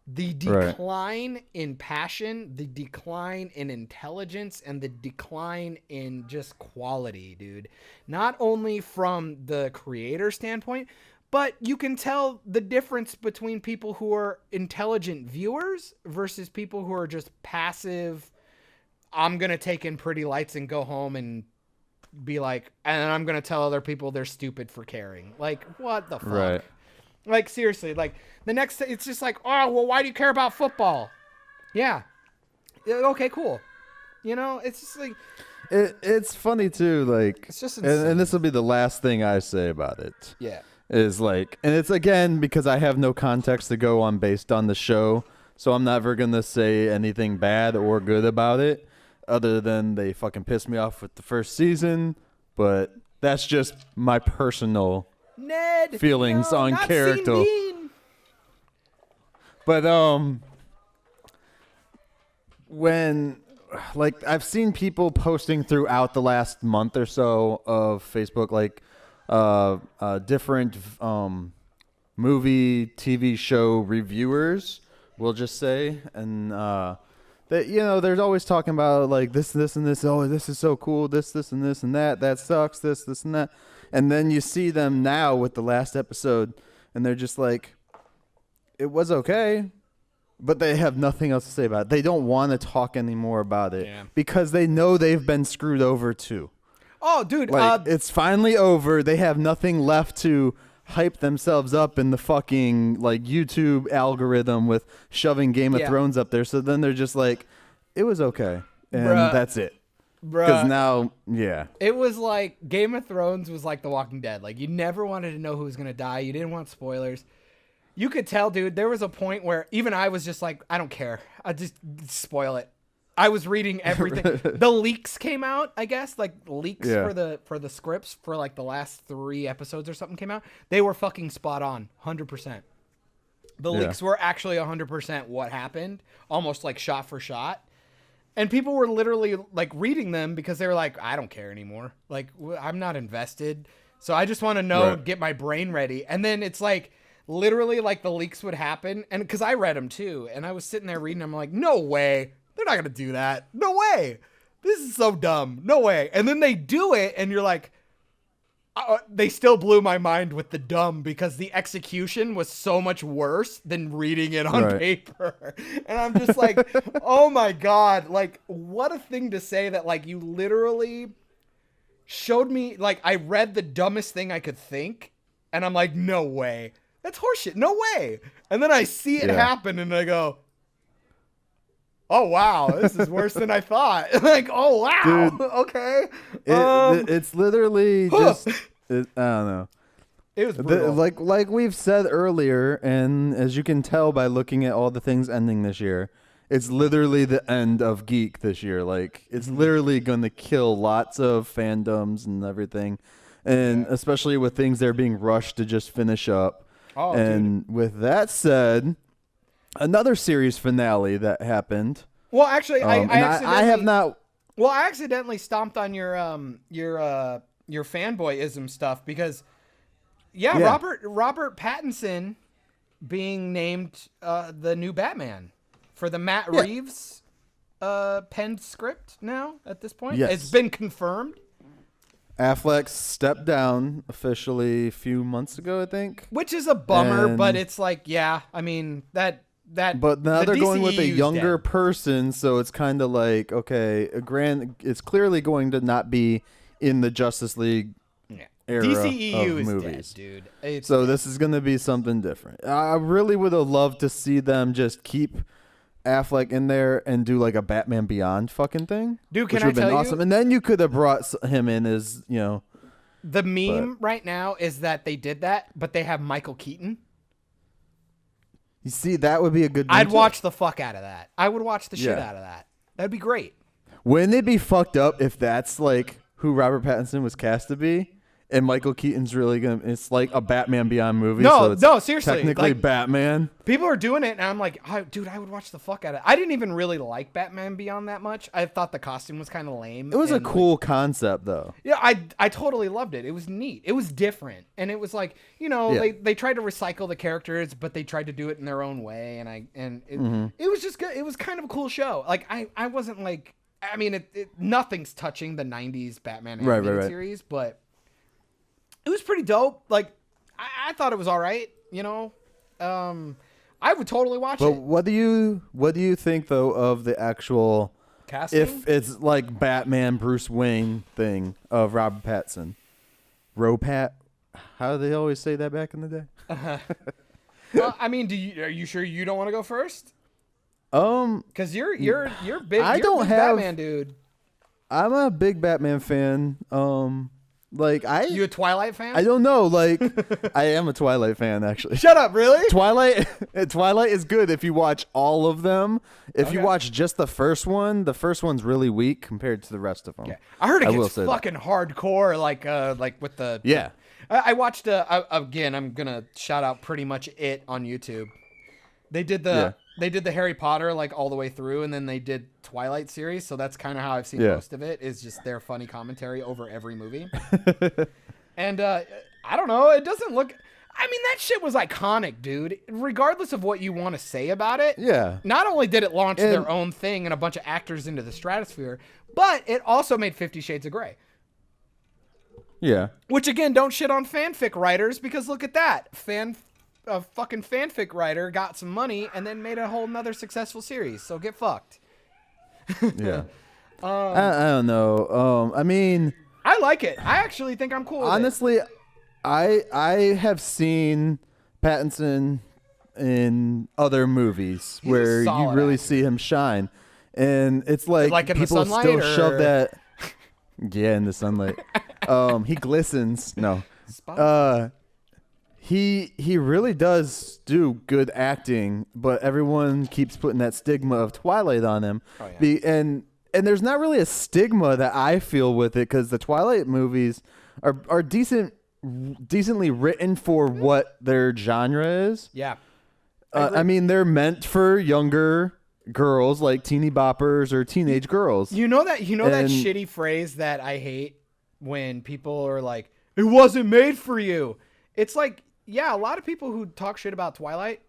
The decline in passion, the decline in intelligence, and the decline in just quality, dude. Not only from the creator standpoint, but you can tell the difference between people who are intelligent viewers versus people who are just passive. I'm going to take in pretty lights and go home and be like, and I'm going to tell other people they're stupid for caring. Like, what the fuck? Right. Like, seriously, like, the next, it's just like, oh, well, why do you care about football? Yeah. Okay, cool. You know, it's just like, It's funny too, like, it's just insane. and this will be the last thing I say about it. Yeah. Is like, and it's again because I have no context to go on based on the show, so I'm never gonna say anything bad or good about it, other than they fucking pissed me off with the first season. But that's just my personal Ned feelings no, on not character. Scene Bean. But when like I've seen people posting throughout the last month or so of Facebook, like different movie, TV show reviewers, we'll just say, and that, you know, they're always talking about like this and this. Oh, this is so cool. This and this and that. That sucks. This and that. And then you see them now with the last episode, and they're just like, it was okay, but they have nothing else to say about it. They don't want to talk anymore about it because they know they've been screwed over too. Oh, dude. Like, it's finally over. They have nothing left to hype themselves up in the fucking like YouTube algorithm with shoving Game of Thrones up there. So then they're just like, it was okay, and that's it. Because now, it was like Game of Thrones was like The Walking Dead. Like, you never wanted to know who was gonna die. You didn't want spoilers. You could tell, dude. There was a point where even I was just like, I don't care. I just spoil it. I was reading everything. The leaks came out, I guess, like leaks for the scripts for like the last 3 episodes or something came out. They were fucking spot on, 100%. The leaks were actually 100% what happened, almost like shot for shot. And people were literally like reading them because they were like, I don't care anymore. Like, I'm not invested. So I just want to know, get my brain ready. And then it's like, literally like the leaks would happen. And because I read them too. And I was sitting there reading them. I'm like, no way. They're not going to do that. No way. This is so dumb. No way. And then they do it. And you're like, they still blew my mind with the dumb because the execution was so much worse than reading it on paper. And I'm just like, oh my God, like what a thing to say that like you literally showed me, like I read the dumbest thing I could think and I'm like, no way. That's horseshit. No way. And then I see it happen and I go, oh wow, this is worse than I thought. Like, oh wow, Dude, okay. It's literally just I don't know. It was brutal. Like we've said earlier, and as you can tell by looking at all the things ending this year, it's literally the end of geek this year. Like, it's literally going to kill lots of fandoms and everything, and especially with things that are being rushed to just finish up. Oh, and with that said, another series finale that happened. Well, actually, I have not. Well, I accidentally stomped on your fanboyism stuff because, Robert Pattinson being named the new Batman for the Matt Reeves penned script now at this point. Yes. It's been confirmed. Affleck stepped down officially a few months ago, I think. Which is a bummer, but it's like, I mean, that. But now they're going with a DCEU's younger dead. person, so it's kind of like, okay, it's clearly going to not be in the Justice League era DCEU of is movies. dead, dude. So this is going to be something different. I really would have loved to see them just keep Affleck in there and do like a Batman Beyond fucking thing. Dude, can which I would have tell been you? awesome. And then you could have brought him in as, The meme right now is that they did that, but they have Michael Keaton. You see, that would be a good. I'd watch the fuck out of that. I would watch the shit Yeah. out of that. That'd be great. Wouldn't it be fucked up if that's like who Robert Pattinson was cast to be, and Michael Keaton's really gonna? It's like a Batman Beyond movie. No, so it's no, seriously, technically like, Batman. People are doing it, and I'm like, dude, I would watch the fuck out of it. I didn't even really like Batman Beyond that much. I thought the costume was kind of lame. It was a and, cool concept, though. Yeah, I totally loved it. It was neat. It was different, and it was like, they tried to recycle the characters, but they tried to do it in their own way, and it was just good. It was kind of a cool show. Like I wasn't like, I mean, nothing's touching the '90s Batman animated series, but it was pretty dope. Like I thought it was all right. I would totally watch it. But what do you think though of the actual casting? If it's like Batman Bruce Wayne thing of Robert Pattinson, Ropat, how do they always say that back in the day? Well, I mean, are you sure you don't want to go first? Because you're big. I you're don't a big have- Batman dude. I'm a big Batman fan. You a Twilight fan? I don't know. Like, I am a Twilight fan, actually. Shut up, really? Twilight is good if you watch all of them. If you Okay. watch just the first one's really weak compared to the rest of them. Okay. I heard it will gets say that. fucking hardcore, like with the. Yeah. I watched again. I'm gonna shout out pretty much it on YouTube. They did the Harry Potter like all the way through, and then they did Twilight series. So that's kind of how I've seen most of it. Is just their funny commentary over every movie. And I don't know. It doesn't look. I mean, that shit was iconic, dude. Regardless of what you want to say about it. Yeah. Not only did it launch their own thing and a bunch of actors into the stratosphere, but it also made 50 Shades of Grey. Yeah. Which again, don't shit on fanfic writers because look at that. A fucking fanfic writer got some money and then made a whole nother successful series. So get fucked. Yeah. I don't know. I mean, I like it. I actually think I'm cool with honestly, I have seen Pattinson in other movies He's a where you solid really actor. see him shine, and it's like in the people sunlight, still or- shove that. Yeah, in the sunlight. He glistens. No. Spot. He really does do good acting, but everyone keeps putting that stigma of Twilight on him. Oh, yeah. And there's not really a stigma that I feel with it because the Twilight movies are decently written for what their genre is. Yeah. I mean, they're meant for younger girls, like teeny boppers or teenage girls. You know that And- shitty phrase that I hate when people are like, it wasn't made for you. It's like, yeah, a lot of people who talk shit about Twilight,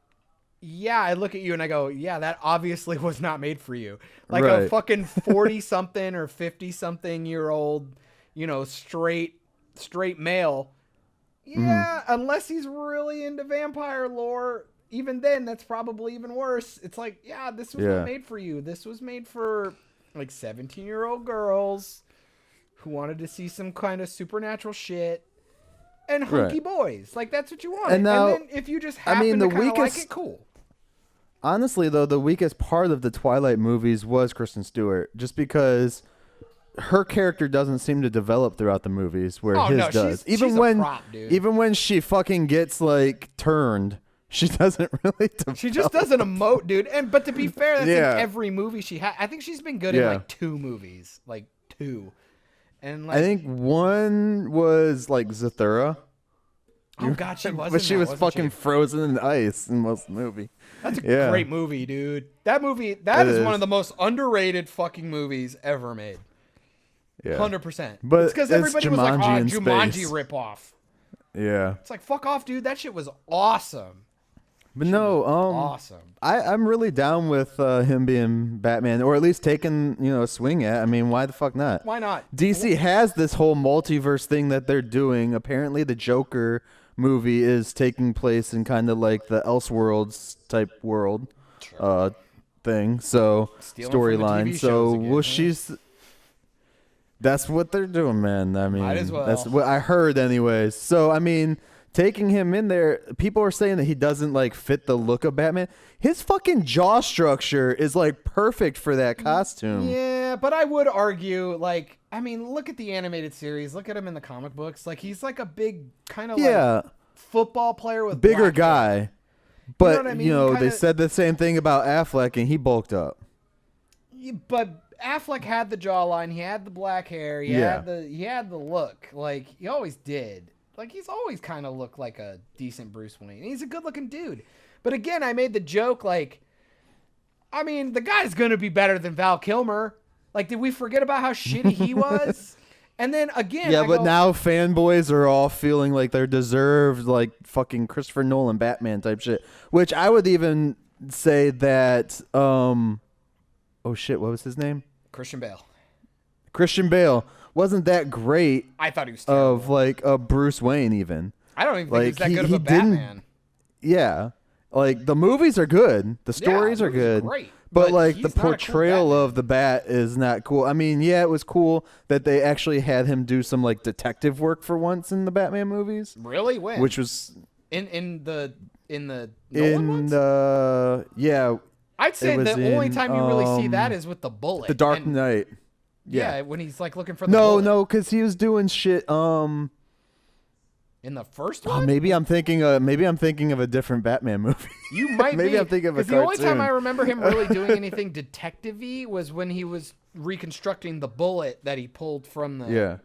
yeah, I look at you and I go, yeah, that obviously was not made for you. Like a Right. fucking 40-something or 50-something year old, straight male. Yeah, unless he's really into vampire lore, even then, that's probably even worse. It's like, yeah, this was not made for you. This was made for like 17-year-old girls who wanted to see some kind of supernatural shit. And hunky boys. Like, that's what you want. And now- then if you just happen to kind of like it, cool. honestly, though, the weakest part of the Twilight movies was Kristen Stewart, just because her character doesn't seem to develop throughout the movies, where his does. She's a prop, dude. Even when she fucking gets like turned, she doesn't really develop. She just doesn't emote, dude. But to be fair, that's in every movie she had. I think she's been good in like 2 movies, like 2. And like, I think one was like Zathura. Oh God, she was. But she was fucking frozen in ice in most of the movie. That's a great movie, dude. That is one of the most underrated fucking movies ever made. Yeah, 100%. But it's because everybody was like, "Oh, Jumanji space. ripoff." Yeah, it's like fuck off, dude. That shit was awesome. But no, awesome. I'm really down with him being Batman, or at least taking a swing at. I mean, why the fuck not? Why not? DC has this whole multiverse thing that they're doing. Apparently, the Joker movie is taking place in kind of like the Elseworlds type world thing. So storyline. So that's what they're doing, man. I mean, might as well. That's what I heard, anyways. So I mean, taking him in there, people are saying that he doesn't like fit the look of Batman. His fucking jaw structure is like perfect for that costume. Yeah, but I would argue, like, I mean, look at the animated series. Look at him in the comic books. Like, he's like a big kind of like football player with bigger black guy. hair. But You know what I mean? they said the same thing about Affleck, and he bulked up. But Affleck had the jawline. He had the black hair. He had the look. Like, he always did. Like, he's always kind of looked like a decent Bruce Wayne. He's a good-looking dude. But again, I made the joke, like, I mean, the guy's going to be better than Val Kilmer. Like, did we forget about how shitty he was? And then, again, now fanboys are all feeling like they're deserved, like, fucking Christopher Nolan Batman type shit. Which I would even say that, oh, shit, what was his name? Christian Bale. Christian Bale wasn't that great. I thought he was terrible. Of like a Bruce Wayne even. I don't even think he was that good of a Batman. Yeah, like the movies are good, the stories are good, great, but like the portrayal of the Bat is not cool. I mean, yeah, it was cool that they actually had him do some like detective work for once in the Batman movies. Really? When? Which was in the Nolan ones? Yeah. I'd say the only time you really see that is with the Bullet. The Dark Knight. Yeah, when he's like looking for the bullet. No, because he was doing shit. In the first one, maybe I'm thinking of a different Batman movie. You might maybe be. I'm thinking of a cartoon. The only time I cartoon. remember him really doing anything detective-y was when he was reconstructing the bullet that he pulled from the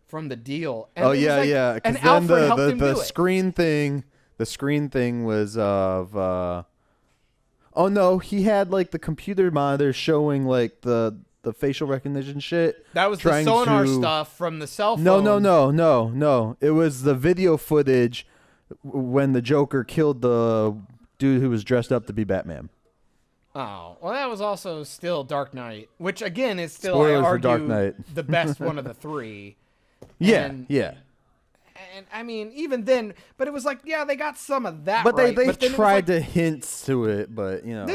from the deal. And yeah. And then Alfred helped him do the it. screen thing. The screen thing was of. Oh no, he had like the computer monitor showing like the facial recognition shit. That was the sonar stuff from the cell phone. No. It was the video footage when the Joker killed the dude who was dressed up to be Batman. Oh, well, that was also still Dark Knight, which again is still, Spoilers I for Dark argue, Knight. the best one of the 3. Yeah. And I mean, even then, but it was like, yeah, they got some of that But right. they but then tried to hint to it, but you know.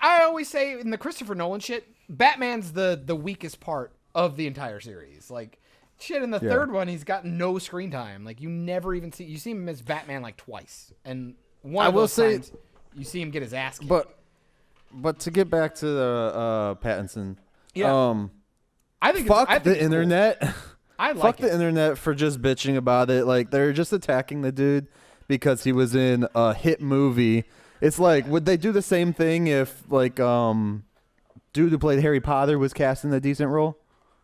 I always say in the Christopher Nolan shit, Batman's the weakest part of the entire series. Like, shit, in the third one, he's got no screen time. Like, you never even you see him as Batman like twice, and one of those times you see him get his ass kicked. But to get back to the Pattinson, I think the internet. Cool. I like Fuck the internet for just bitching about it. Like, they're just attacking the dude because he was in a hit movie. It's like, would they do the same thing if, like, dude who played Harry Potter was cast in a decent role?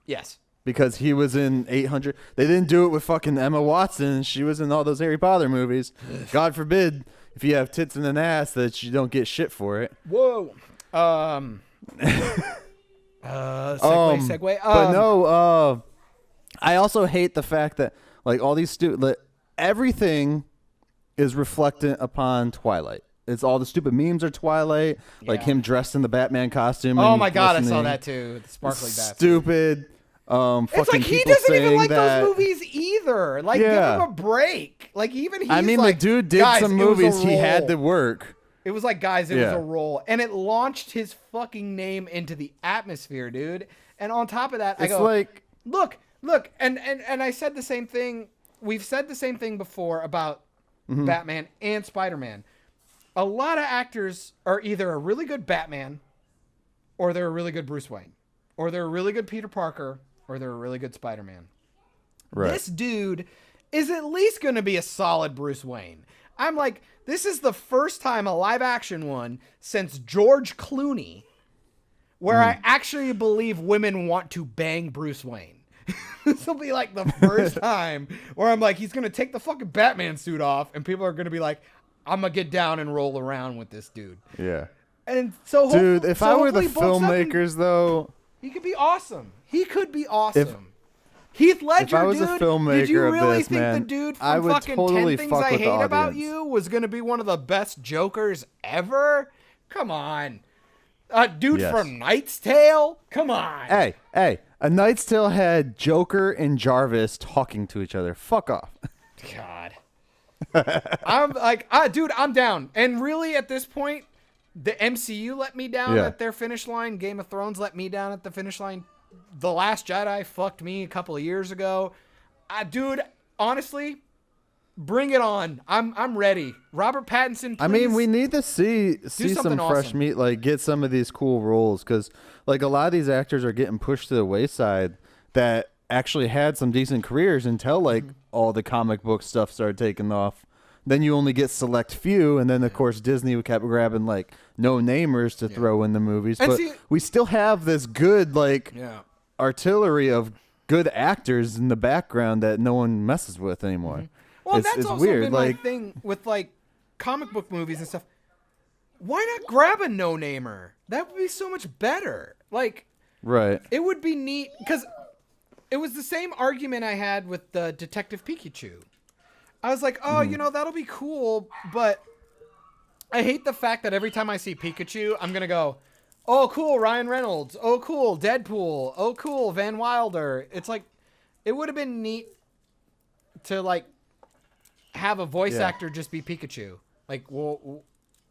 Yes. Because he was in 800. They didn't do it with fucking Emma Watson. She was in all those Harry Potter movies. God forbid, if you have tits and an ass, that you don't get shit for it. Whoa. Segue. But no, I also hate the fact that like all these everything is reflectant upon Twilight. It's all the stupid memes are Twilight, like him dressed in the Batman costume. Oh my God, I saw that too. The sparkly bastard. Stupid. It's like he doesn't even like those movies either. Like, give him a break. Like, even he's the dude did some movies he had to work. It was like, guys, it was a role. And it launched his fucking name into the atmosphere, dude. And on top of that, I go, like, look, and I said the same thing. We've said the same thing before about Batman and Spider-Man. a lot of actors are either a really good Batman, or they're a really good Bruce Wayne, or they're a really good Peter Parker, or they're a really good Spider-Man. Right. This dude is at least going to be a solid Bruce Wayne. I'm like, this is the first time a live action one since George Clooney where I actually believe women want to bang Bruce Wayne. This will be like the first time where I'm like, he's going to take the fucking Batman suit off and people are going to be like, I'm going to get down and roll around with this dude. Yeah. And so, dude, if I were the hopefully Bulk's up filmmakers, though, he could be awesome. He could be awesome. Heath Ledger, if I was dude, a filmmaker did you of really this, think man, the dude I from would fucking totally 10 Things fuck I with the Hate About audience. You was going to be one of the best Jokers ever? Come on. Dude Yes. from Knight's Tale? Come on. Hey, A Knight's Tale had Joker and Jarvis talking to each other. Fuck off. God. I'm like, dude, I'm down. And really, at this point, the MCU let me down Yeah. at their finish line. Game of Thrones let me down at the finish line. The Last Jedi fucked me a couple of years ago. Dude, honestly, bring it on. I'm ready. Robert Pattinson, please. I mean, we need to see some something fresh awesome. meat, like get some of these cool roles, because like a lot of these actors are getting pushed to the wayside that actually had some decent careers until like all the comic book stuff started taking off. Then you only get select few, and then of course Disney kept grabbing like no-namers to throw in the movies. And but see- we still have this good like Yeah. artillery of good actors in the background that no one messes with anymore. Well, it's, that's it's also weird. been Like, my thing with like comic book movies and stuff. Why not grab a no-namer? That would be so much better. Like, right? it would be neat because it was the same argument I had with the Detective Pikachu. I was like, oh, you know, that'll be cool, but I hate the fact that every time I see Pikachu, I'm going to go, oh, cool, Ryan Reynolds. Oh, cool, Deadpool. Oh, cool, Van Wilder. It's like, it would have been neat to, like, have a voice Yeah. actor just be Pikachu. Like, well,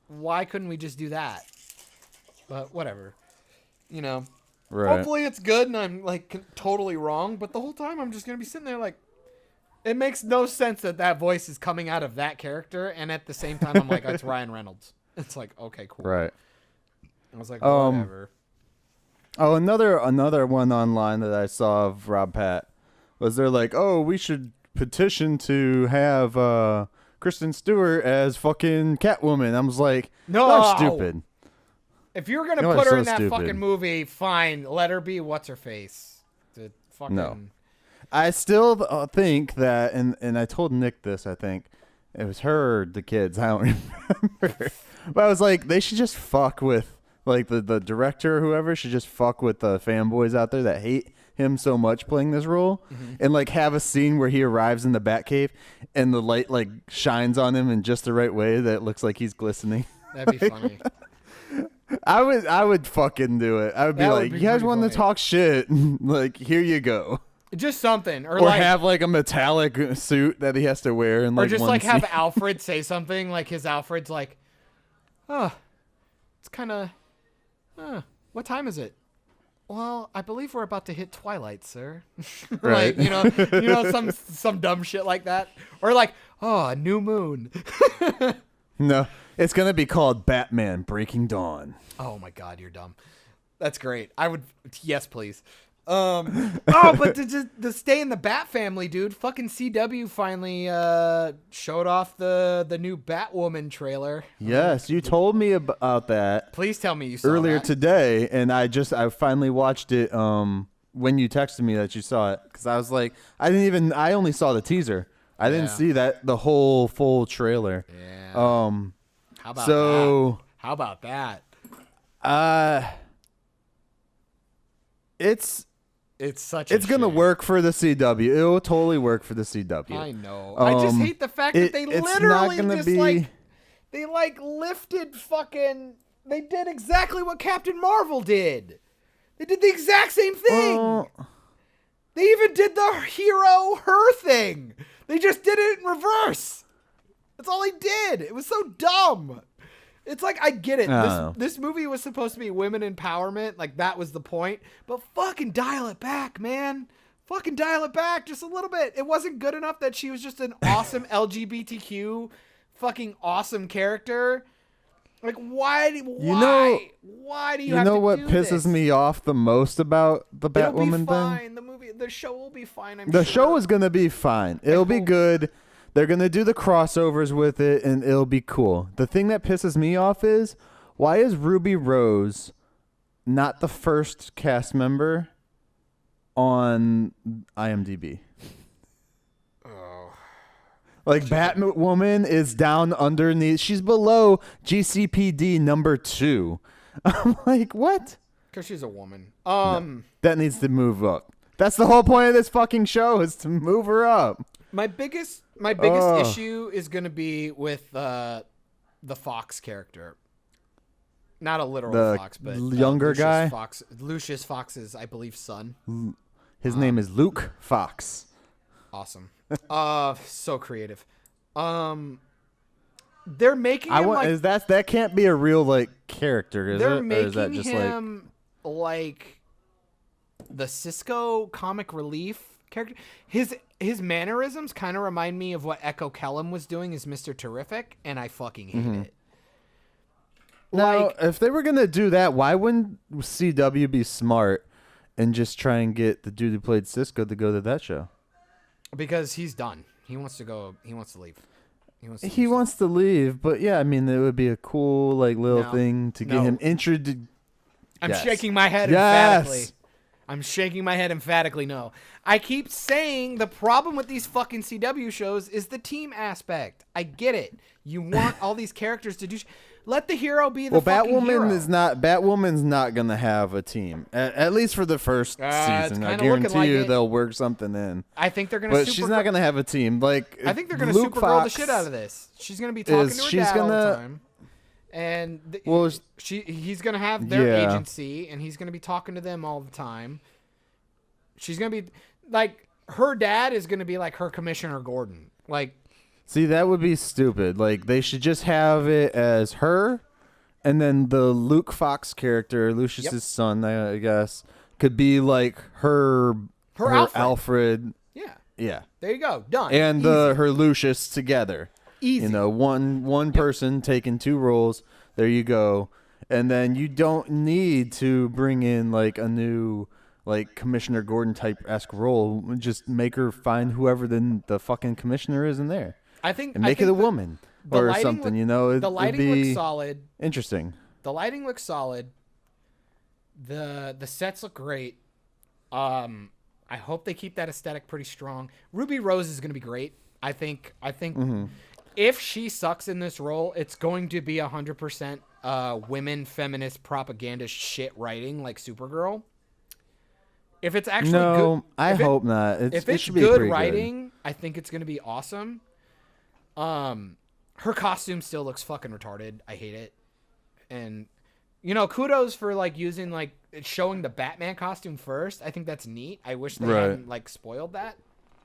why couldn't we just do that? But whatever. You know. Right. Hopefully it's good and I'm, like, totally wrong, but the whole time I'm just going to be sitting there like, it makes no sense that that voice is coming out of that character, and at the same time I'm like, it's Ryan Reynolds. It's like, okay, cool. Right. I was like, whatever. Oh, another one online that I saw of Rob Pat was they're like, oh, we should petition to have Kristen Stewart as fucking Catwoman. I was like, No. that's stupid. If you're going to Y'all put are her so in that stupid. fucking movie, fine, let her be what's-her-face. The fucking... No. I still think that, and I told Nick this, I think. It was her or the kids, I don't remember. But I was like, they should just fuck with, like, the director or whoever should just fuck with the fanboys out there that hate him so much playing this role, and, like, have a scene where he arrives in the Batcave and the light, like, shines on him in just the right way that it looks like he's glistening. That'd be funny. I would fucking do it. I would be That would like, be you guys pretty want to funny. talk shit? Like, here you go. Just something. Or, Or like, have like a metallic suit that he has to wear, and or like just, one like, have scene. Alfred say something, like, his Alfred's like, oh, it's kind of, what time is it? Well, I believe we're about to hit twilight, sir. Right. Like, you know, some dumb shit like that. Or like, oh, a new moon. No, it's gonna be called Batman Breaking Dawn. Oh my God, you're dumb. That's great. I would, yes, please. But to stay in the Bat family, dude, fucking CW finally showed off the new Batwoman trailer. Yes, you told me about that Please tell me you saw earlier that. today, and I finally watched it when you texted me that you saw it, because I was like, I only saw the teaser. I didn't Yeah. see that the whole full trailer. Yeah. How How about so that? How about that? it's It's gonna shame. work for the CW. It will totally work for the CW. I know. I just hate the fact that they it's not literally gonna just be- they lifted fucking. They did exactly what Captain Marvel did. They did the exact same thing. They even did the hero her thing. They just did it in reverse. That's all they did. It was so dumb. It's like, I get it. I don't know. This movie was supposed to be women empowerment. Like, that was the point. But fucking dial it back, man. Fucking dial it back just a little bit. It wasn't good enough that she was just an awesome LGBTQ fucking awesome character. Like, why do you have know to what do pisses this? me off the most about the It'll be Batwoman fine. thing? The show will be fine. I'm The sure. show is gonna be fine. It'll be good. They're gonna do the crossovers with it, and it'll be cool. The thing that pisses me off is, why is Ruby Rose not the first cast member on IMDb? Like, Batwoman is down underneath. She's below GCPD number 2. I'm like, what? Because she's a woman. That needs to move up. That's the whole point of this fucking show, is to move her up. My biggest issue is going to be with the Fox character. Not a literal fox, but younger guy? Lucius Fox's, I believe, son. His name is Luke Fox. Awesome. So creative. They're making him that can't be a real like character, is it? They're making or is that just him like the Cisco comic relief character. His mannerisms kind of remind me of what Echo Kellum was doing as Mr. Terrific, and I fucking hate it. Now, Like, if they were gonna do that, why wouldn't CW be smart and just try and get the dude who played Cisco to go to that show? because he's done. He wants to go. He wants to leave. He wants to leave, but yeah, I mean, it would be a cool like little thing to get him introduced. I'm shaking my head emphatically. I'm shaking my head emphatically. No, I keep saying the problem with these fucking CW shows is the team aspect. I get it. You want all these characters to do. Let the hero be the fucking hero. Batwoman's not gonna have a team, at least for the first season. I guarantee you they'll work something in. I think they're gonna. But she's not gonna have a team. Like, I think they're gonna Supergirl the shit out of this. She's gonna be talking to her dad all the time, and he's gonna have their agency, and he's gonna be talking to them all the time. She's gonna be like, her dad is gonna be like her Commissioner Gordon, like. See, that would be stupid. Like, they should just have it as her, and then the Luke Fox character, Lucius's son, I guess, could be like her Alfred. Yeah. There you go. Done. And her Lucius together. Easy. You know, one person taking 2 roles. There you go. And then you don't need to bring in like a new like Commissioner Gordon type-esque role. Just make her find whoever the fucking commissioner is in there. Make it a woman or something, you know. The lighting looks solid. Interesting. The lighting looks solid. The sets look great. I hope they keep that aesthetic pretty strong. Ruby Rose is going to be great. I think if she sucks in this role, it's going to be 100% women feminist propaganda shit writing like Supergirl. If it's actually good, I hope not. If it's should be good pretty writing, I think it's going to be awesome. Her costume still looks fucking retarded. I hate it. And, you know, kudos for like using like showing the Batman costume first. I think that's neat. I wish they hadn't like spoiled that.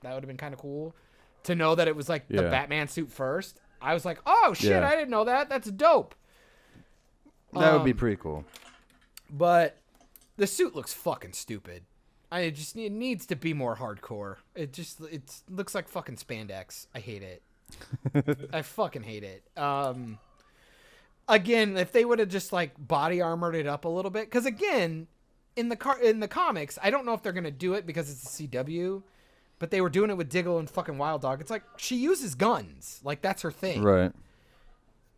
That would have been kind of cool to know that it was like the Batman suit first. I was like, oh shit, I didn't know that. That's dope. That would be pretty cool. But the suit looks fucking stupid. It needs to be more hardcore. It looks like fucking spandex. I hate it. I fucking hate it. Again, if they would have just like body armored it up a little bit, because again, in the comics, I don't know if they're gonna do it because it's a CW, but they were doing it with Diggle and fucking Wild Dog. It's like she uses guns, like that's her thing, right?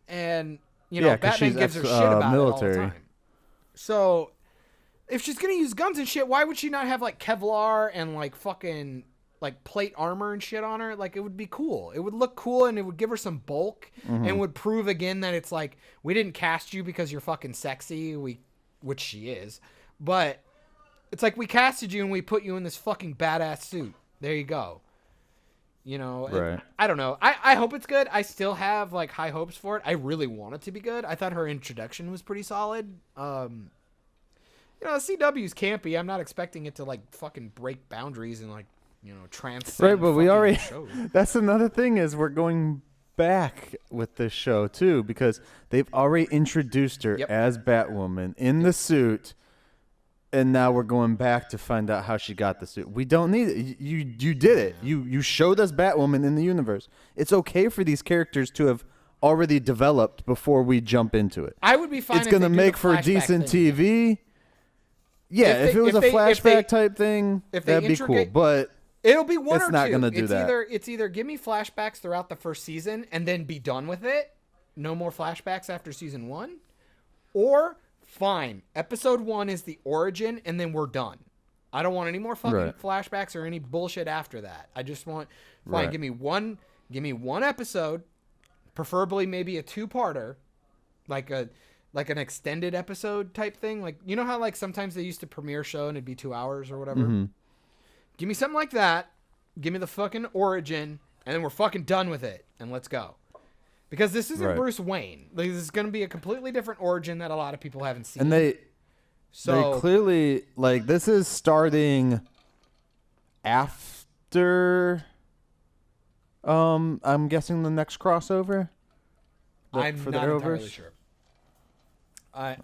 And you know, Batman gives her shit about military. it all the time. So if she's gonna use guns and shit, why would she not have like Kevlar and like fucking like plate armor and shit on her? Like, it would be cool. It would look cool, and it would give her some bulk, and would prove again that it's like, we didn't cast you because you're fucking sexy, which she is, but it's like we casted you and we put you in this fucking badass suit. There you go. You know, right. I don't know. I hope it's good. I still have like high hopes for it. I really want it to be good. I thought her introduction was pretty solid. You know, CW's campy. I'm not expecting it to like fucking break boundaries and like, you know, transcend. Right, but we already. shows. That's another thing is we're going back with this show too, because they've already introduced her as Batwoman in the suit, and now we're going back to find out how she got the suit. We don't need it. You did it. You showed us Batwoman in the universe. It's okay for these characters to have already developed before we jump into it. I would be fine. It's if going to they do make the for flashback decent thing. TV. Yeah, if it was a flashback type thing, if they that'd be cool. But it'll be one it's or not two. gonna do that. It's either give me flashbacks throughout the first season and then be done with it. No more flashbacks after season 1. Or, fine, episode 1 is the origin and then we're done. I don't want any more fucking flashbacks or any bullshit after that. I just want, fine, give me one episode, preferably maybe a 2-parter, like an extended episode type thing. Like, you know how like sometimes they used to premiere a show and it'd be 2 hours or whatever? Mm-hmm. Give me something like that. Give me the fucking origin and then we're fucking done with it and let's go. Because this isn't Bruce Wayne. Like, this is going to be a completely different origin that a lot of people haven't seen. And they clearly, like, this is starting after, I'm guessing the next crossover? I'm for not the entirely Arrowverse? sure. I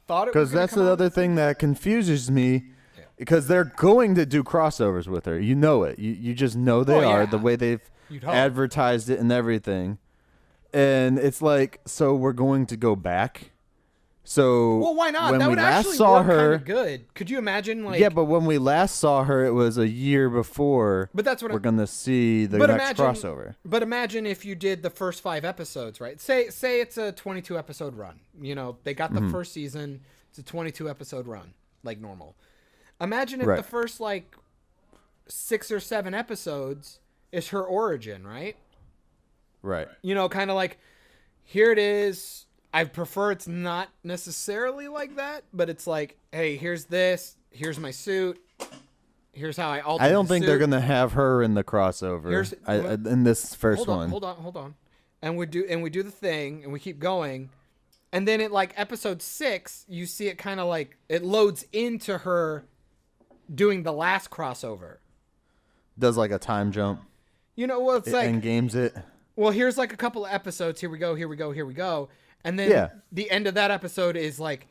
thought it was Because that's the other thing that confuses me. Yeah. Because they're going to do crossovers with her. You know it. You just know they are, the way they've advertised it and everything. And it's like, so we're going to go back. So well, why not? When that we would last actually saw work her, kind of good. Could you imagine, like? Yeah, but when we last saw her, it was a year before. But that's what we're gonna see the next crossover. But imagine if you did the first 5 episodes, right? Say it's a 22 episode run. You know, they got the first season. It's a 22 episode run, like normal. Imagine if the first like 6 or 7 episodes is her origin, right? Right. You know, kind of like, here it is. I prefer it's not necessarily like that, but it's like, hey, here's this. Here's my suit. Here's how I altered I don't think suit. they're gonna have her in the crossover. In this first one. Hold on. And we do the thing, and we keep going, and then at like episode 6, you see it kind of like it loads into her doing the last crossover. Does like a time jump. You know, well, it's like and games it. Well, here's like a couple of episodes. Here we go. And then the end of that episode is like,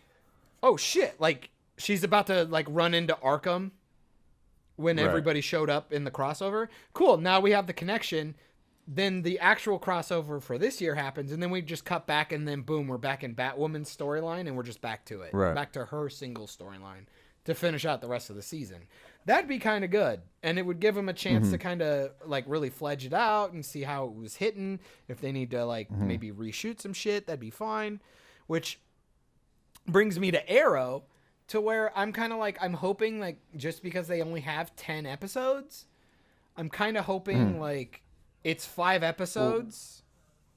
oh shit, like she's about to like run into Arkham when everybody showed up in the crossover. Cool. Now we have the connection. Then the actual crossover for this year happens, and then we just cut back, and then boom, we're back in Batwoman's storyline, and we're just back to it. Right. Back to her single storyline to finish out the rest of the season. That'd be kind of good. And it would give them a chance to kind of like really fledge it out and see how it was hitting. If they need to like maybe reshoot some shit, that'd be fine. Which brings me to Arrow, to where I'm kind of like, I'm hoping like, just because they only have 10 episodes, I'm kind of hoping like it's 5 episodes.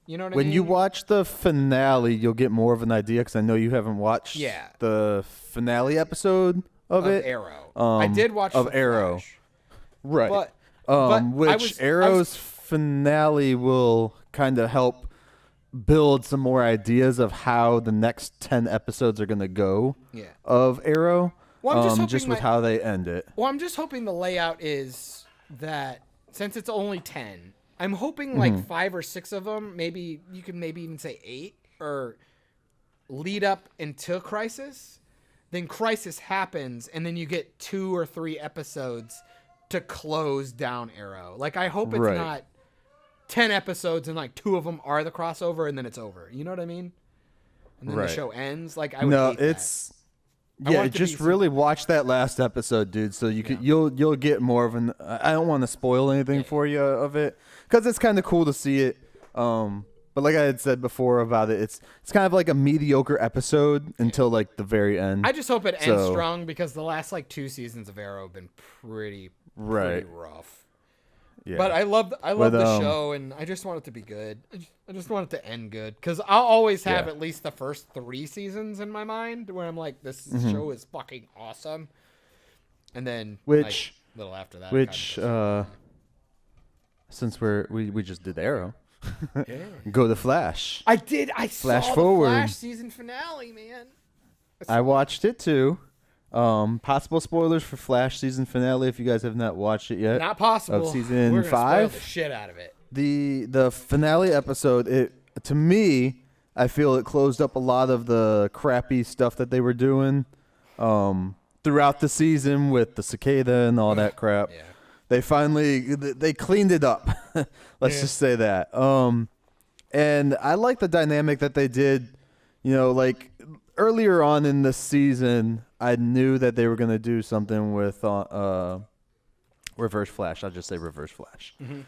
You know what I mean? When you watch the finale, you'll get more of an idea, because I know you haven't watched the finale episode of it. Arrow. I did watch of Arrow. Flash. Right. But which Arrow's finale will kind of help build some more ideas of how the next 10 episodes are going to go of Arrow. Well, I'm just hoping with how they end it. Well, I'm just hoping the layout is that since it's only 10, I'm hoping like 5 or 6 of them, maybe you can maybe even say 8, or lead up into Crisis. Then Crisis happens, and then you get 2 or 3 episodes to close down Arrow. Like, I hope it's not 10 episodes and like 2 of them are the crossover, and then it's over. You know what I mean? And then the show ends. Like, I would hate it's that. Yeah, just really watch that last episode, dude. So you'll get more of an. I don't want to spoil anything for you of it, because it's kind of cool to see it. But like I had said before about it, it's kind of like a mediocre episode until like the very end. I just hope it ends strong, because the last like 2 seasons of Arrow have been pretty rough. Yeah. But I love the show, and I just want it to be good. I just want it to end good, because I'll always have at least the first 3 seasons in my mind where I'm like, this show is fucking awesome. And then like, a little after that, since we just did Arrow, go to Flash. I saw forward. The Flash season finale, man. I watched it too. Possible spoilers for Flash season finale if you guys have not watched it yet. Not possible. Of season We're gonna 5. spoil the shit out of it. The finale episode, to me, I feel it closed up a lot of the crappy stuff that they were doing throughout the season with the cicada and all that crap. Yeah. They finally they cleaned it up. Let's just say that. And I like the dynamic that they did, like earlier on in the season, I knew that they were going to do something with Reverse Flash. I'll just say Reverse Flash. Mm-hmm.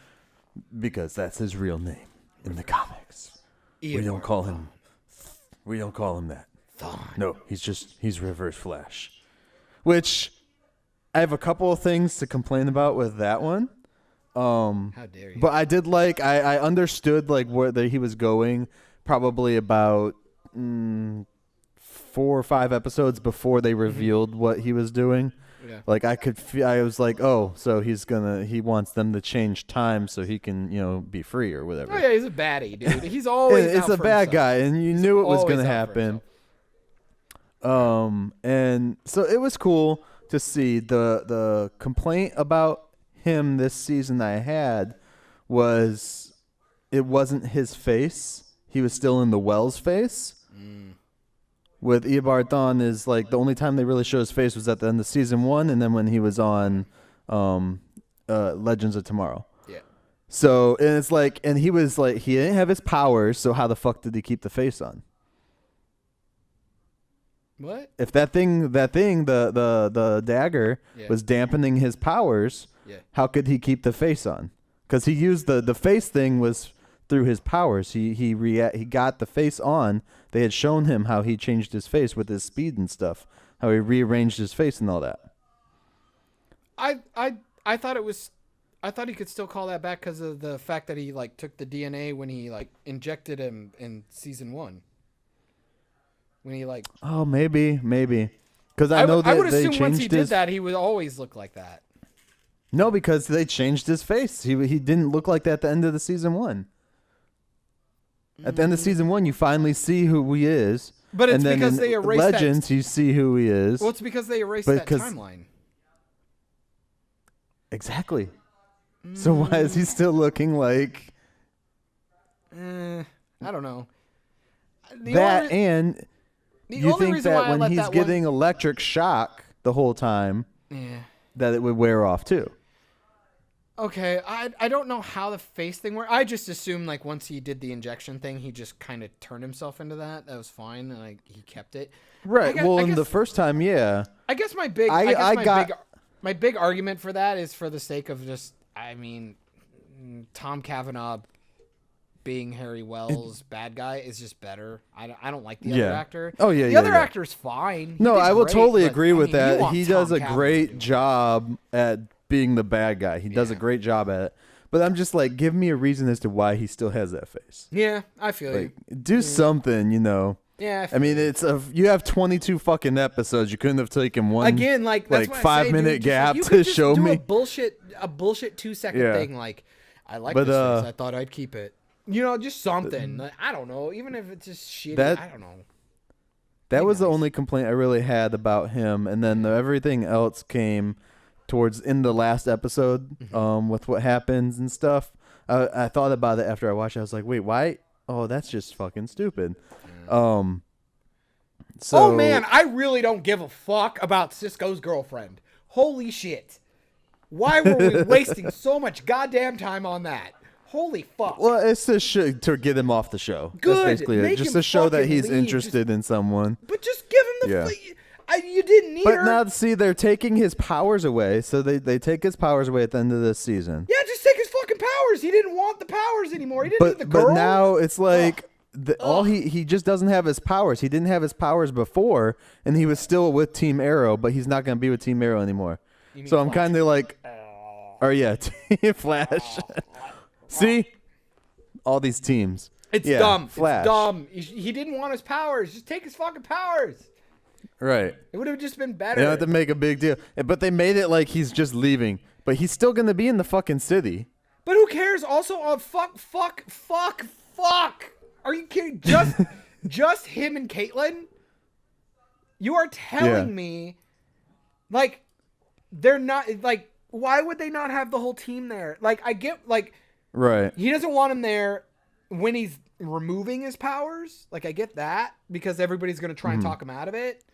Because that's his real name in the comics. We don't call him that. No, he's Reverse Flash. Which I have a couple of things to complain about with that one. How dare you? But I did I understood where he was going probably about 4 or 5 episodes before they revealed what he was doing. Yeah. I was like, oh, so he wants them to change time so he can, be free or whatever. Oh yeah, he's a baddie, dude. He's always it's a bad guy, and you knew it was going to happen. And so it was cool to see. The complaint about him this season I had was it wasn't his face. He was still in the Wells face. With Eobard Thawne is the only time they really show his face was at the end of season 1, and then when he was on Legends of Tomorrow. Yeah. So and it's and he was he didn't have his powers, so how the fuck did he keep the face on? What? If that thing, the dagger was dampening his powers, how could he keep the face on? Because he used the face thing was through his powers. He got the face on. They had shown him how he changed his face with his speed and stuff. How he rearranged his face and all that. I thought it was. I thought he could still call that back because of the fact that he took the DNA when he injected him in season 1. When he Oh, maybe. Because I know that I would they assume once he changed did that, he would always look like that. No, because they changed his face. He didn't look like that at the end of the season 1. At the end of season 1, you finally see who he is. But it's and then because in they erased Legends, you see who he is. Well, it's because they erased that timeline. Exactly. So why is he still looking like... I don't know. And you think that when he's getting electric shock the whole time, that it would wear off too. Okay, I don't know how the face thing worked. I just assumed once he did the injection thing, he just kind of turned himself into that. That was fine, and he kept it. Right. In the first time, yeah. I guess my big argument for that is for the sake of just, Tom Cavanaugh being Harry Wells bad guy is just better. I don't like the other actor. Oh yeah, the other actor's fine. No, I will totally agree with that. He does a great job at being the bad guy. He does a great job at it. But I'm just give me a reason as to why he still has that face. Yeah, I feel you. Do something, Yeah, you have 22 fucking episodes. You couldn't have taken one again, that's what 5-minute gap you to show me a bullshit 2-second thing. I like this face. I thought I'd keep it. Just something. I don't know. Even if it's just shitty, I don't know. That was the only complaint I really had about him, and then everything else came in the last episode with what happens and stuff. I thought about it after I watched it. I was like, wait, why? Oh, that's just fucking stupid. Oh man, I really don't give a fuck about Cisco's girlfriend. Holy shit. Why were we wasting so much goddamn time on that? Holy fuck. Well, it's to get him off the show. Good. That's basically it. Just to show that he's interested in someone. But just give him the... you didn't need her. But now, see, they're taking his powers away. So they take his powers away at the end of this season. Yeah, just take his fucking powers. He didn't want the powers anymore. He didn't need the girl. But now it's he just doesn't have his powers. He didn't have his powers before, and he was still with Team Arrow, but he's not going to be with Team Arrow anymore. So I'm kind of Team Flash. See? All these teams. It's dumb. Flash. It's dumb. He didn't want his powers. Just take his fucking powers. Right. It would have just been better. They don't have to make a big deal. But they made it like he's just leaving. But he's still going to be in the fucking city. But who cares? Also, fuck. Are you kidding? Just him and Caitlyn? You are telling me, they're not, why would they not have the whole team there? I get, right. He doesn't want him there when he's removing his powers. I get that because everybody's going to try and talk him out of it.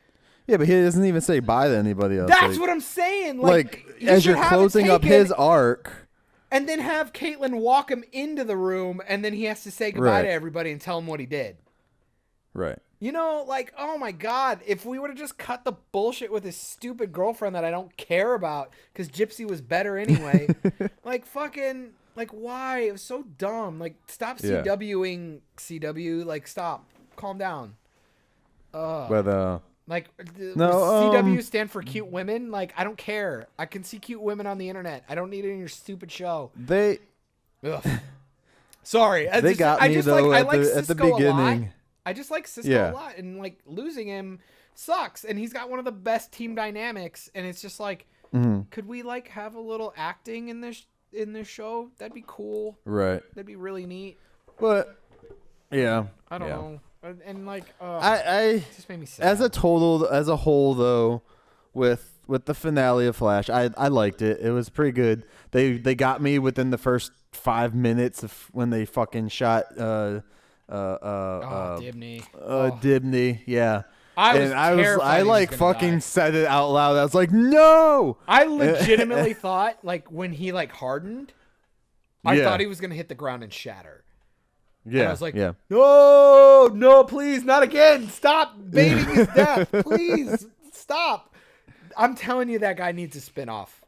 Yeah, but he doesn't even say bye to anybody else. That's what I'm saying. As you're closing up his arc, and then have Caitlyn walk him into the room, and then he has to say goodbye to everybody and tell him what he did. Right. You know, like, oh my God, if we would have just cut the bullshit with his stupid girlfriend that I don't care about because Gypsy was better anyway, like, fucking, like, why? It was so dumb. Like, stop CWing CW. Like, stop. Calm down. Like, CW stand for cute women? Like, I don't care. I can see cute women on the internet. I don't need it in your stupid show. Ugh. Sorry. They got me, though, at the beginning. I just like Cisco a lot, and like losing him sucks. And he's got one of the best team dynamics, and it's just like, could we like have a little acting in this show? That'd be cool. Right. That'd be really neat. But yeah, I don't know. And like, I it just made me sad. as a whole though, with the finale of Flash, I liked it. It was pretty good. They got me within the first 5 minutes of when they fucking shot Dibney. Dibney, yeah. I like fucking said it out loud. I was like, no. I legitimately thought, like, when he like hardened, I thought he was gonna hit the ground and shatter. Yeah. And I was like, no, please, not again. Stop baiting his death. Please stop. I'm telling you, that guy needs a spin-off.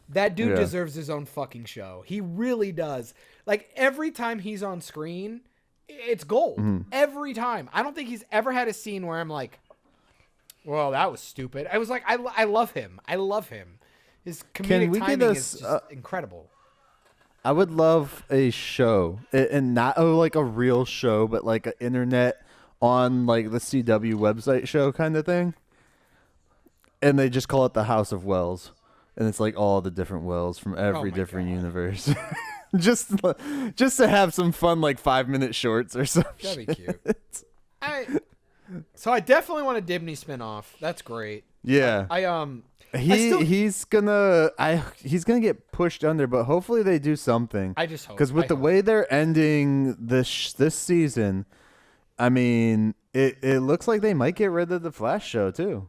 That dude deserves his own fucking show. He really does. Like, every time he's on screen, it's gold. Every time. I don't think he's ever had a scene where I'm like, well, that was stupid. I was like, I love him. I love him. His comedic timing is just incredible. I would love a show, and not like a real show, but like an internet on like the CW website show kind of thing. And they just call it the House of Wells. And it's like all the different Wells from every different universe. just to have some fun, like 5-minute shorts or something. That'd be cute. So I definitely want a Dibney spinoff. That's great. Yeah. He's gonna get pushed under, but hopefully they do something. I just hope, because with the way they're ending this season, I mean, it looks like they might get rid of the Flash show too,